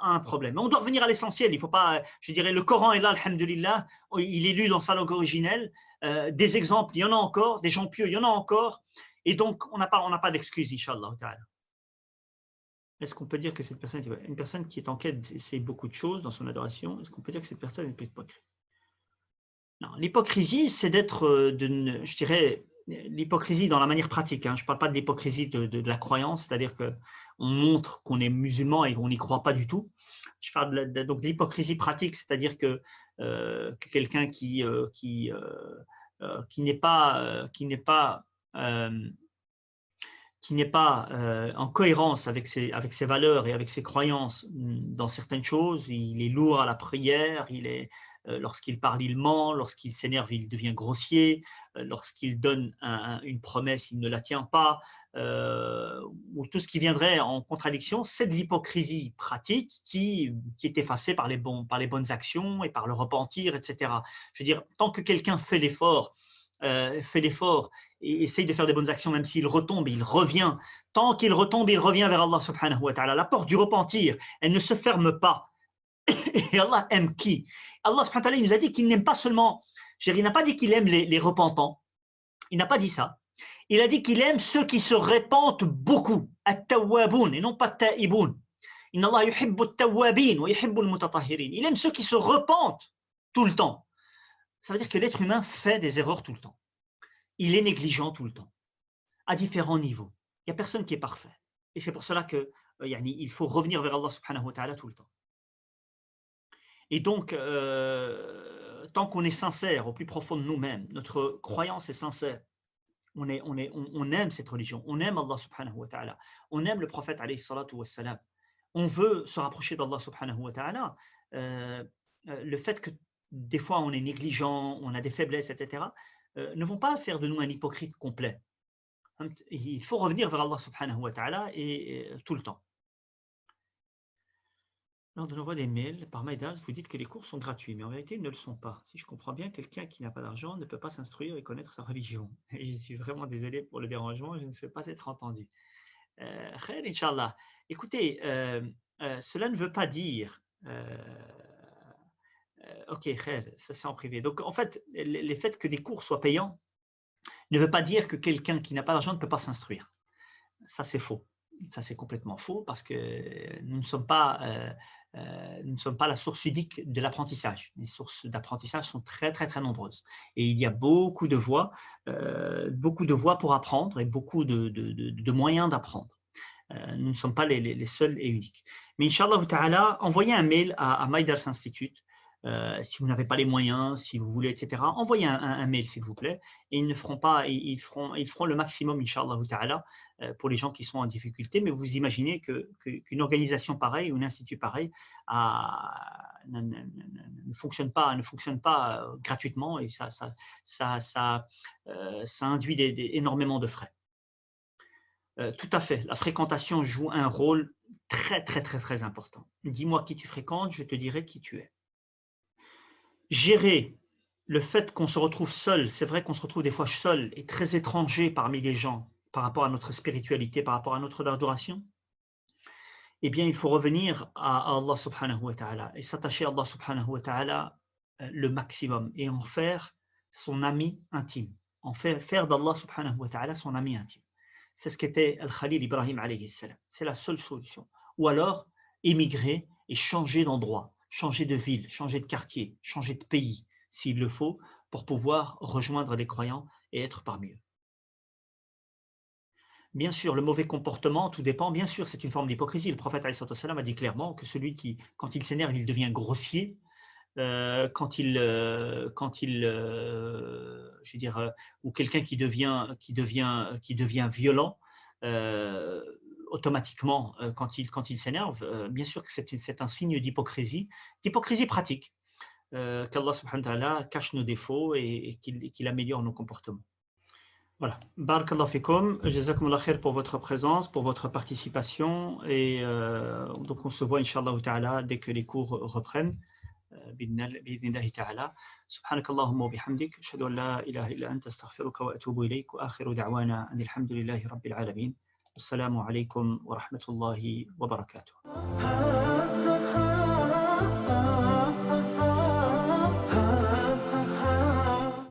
un problème. Mais on doit revenir à l'essentiel. Il faut pas, je dirais, le Coran est là, alhamdulillah, il est lu dans sa langue originelle. Des exemples, il y en a encore, des gens pieux, il y en a encore. Et donc, on n'a pas d'excuse, Inch'Allah. Est-ce qu'on peut dire que cette personne, une personne qui est en quête d'essayer beaucoup de choses dans son adoration, est-ce qu'on peut dire que cette personne est hypocrite? Non, l'hypocrisie, c'est d'être, je dirais, l'hypocrisie dans la manière pratique. Hein. Je ne parle pas de l'hypocrisie de la croyance, c'est-à-dire qu'on montre qu'on est musulman et qu'on n'y croit pas du tout. Je parle donc de l'hypocrisie pratique, c'est-à-dire que quelqu'un qui n'est pas en cohérence avec ses valeurs et avec ses croyances dans certaines choses, il est lourd à la prière, lorsqu'il parle, il ment, lorsqu'il s'énerve, il devient grossier, lorsqu'il donne une promesse, il ne la tient pas, ou tout ce qui viendrait en contradiction, c'est de l'hypocrisie pratique qui est effacée par les bonnes actions et par le repentir, etc. Je veux dire, tant que quelqu'un fait l'effort et essaye de faire des bonnes actions, même s'il retombe, il revient. Tant qu'il retombe, il revient vers Allah subhanahu wa ta'ala. La porte du repentir, elle ne se ferme pas. Et Allah aime qui? Allah subhanahu wa ta'ala, il nous a dit qu'il n'aime pas seulement, il n'a pas dit qu'il aime les repentants. Il n'a pas dit ça. Il a dit qu'il aime ceux qui se répandent beaucoup. At-tawwabun, et non pas at-ta'ibun. Inna Allah yuhibbu at-tawwabin wa yuhibbu al-mutatahhirin. Il aime ceux qui se repentent tout le temps. Ça veut dire que l'être humain fait des erreurs tout le temps. Il est négligent tout le temps, à différents niveaux. Il n'y a personne qui est parfait. Et c'est pour cela qu'il faut revenir vers Allah subhanahu wa ta'ala tout le temps. Et donc, tant qu'on est sincère au plus profond de nous-mêmes, notre croyance est sincère, on aime cette religion, on aime Allah subhanahu wa ta'ala, on aime le prophète alayhi salatu wa salam, on veut se rapprocher d'Allah subhanahu wa ta'ala, le fait que des fois on est négligent, on a des faiblesses, etc., ne vont pas faire de nous un hypocrite complet. Il faut revenir vers Allah subhanahu wa ta'ala et tout le temps. Lors de l'envoi des mails par MyDars, vous dites que les cours sont gratuits, mais en réalité, ils ne le sont pas. Si je comprends bien, quelqu'un qui n'a pas d'argent ne peut pas s'instruire et connaître sa religion. Et je suis vraiment désolé pour le dérangement, je ne sais pas être entendu. Khair, Inch'Allah. Écoutez, cela ne veut pas dire... ok, khair, ça c'est en privé. Donc en fait, le fait que des cours soient payants ne veut pas dire que quelqu'un qui n'a pas d'argent ne peut pas s'instruire. Ça c'est faux. Ça c'est complètement faux parce que nous ne sommes pas la source unique de l'apprentissage. Les sources d'apprentissage sont très très très nombreuses et il y a beaucoup de voies pour apprendre et beaucoup de moyens d'apprendre. Nous ne sommes pas les seuls et uniques. Mais Inch'Allah ta'ala, envoyez un mail à MyDars Institute. Si vous n'avez pas les moyens, si vous voulez, etc., envoyez un mail, s'il vous plaît. Et ils feront le maximum, Inch'Allah ta'ala, pour les gens qui sont en difficulté. Mais vous imaginez qu'une organisation pareille ou un institut pareil ne fonctionne pas gratuitement et ça induit énormément de frais. Tout à fait. La fréquentation joue un rôle très, très, très, très important. Dis-moi qui tu fréquentes, je te dirai qui tu es. Gérer le fait qu'on se retrouve seul, c'est vrai qu'on se retrouve des fois seul et très étranger parmi les gens par rapport à notre spiritualité, par rapport à notre adoration, eh bien, il faut revenir à Allah subhanahu wa ta'ala et s'attacher à Allah subhanahu wa ta'ala le maximum et en faire son ami intime, faire d'Allah subhanahu wa ta'ala son ami intime. C'est ce qu'était Al-Khalil Ibrahim alayhi salam. C'est la seule solution. Ou alors, émigrer et changer d'endroit, changer de ville, changer de quartier, changer de pays, s'il le faut, pour pouvoir rejoindre les croyants et être parmi eux. Bien sûr, le mauvais comportement, tout dépend. Bien sûr, c'est une forme d'hypocrisie. Le prophète alayhi salam a dit clairement que celui qui, quand il s'énerve, il devient grossier. Ou quelqu'un qui devient violent automatiquement quand il s'énerve, bien sûr que c'est un signe d'hypocrisie pratique, qu'Allah subhanahu wa ta'ala cache nos défauts et qu'il améliore nos comportements. Voilà. Barakallahu fikum, jazakumullah khair pour votre présence, pour votre participation et donc on se voit Inch'Allah ta'ala dès que les cours reprennent. بإذن الله تعالى سبحانك اللهم وبحمدك أشهد أن لا إله إلا أنت أستغفرك وأتوب إليك وآخر دعوانا أن الحمد لله رب العالمين والسلام عليكم ورحمة الله وبركاته.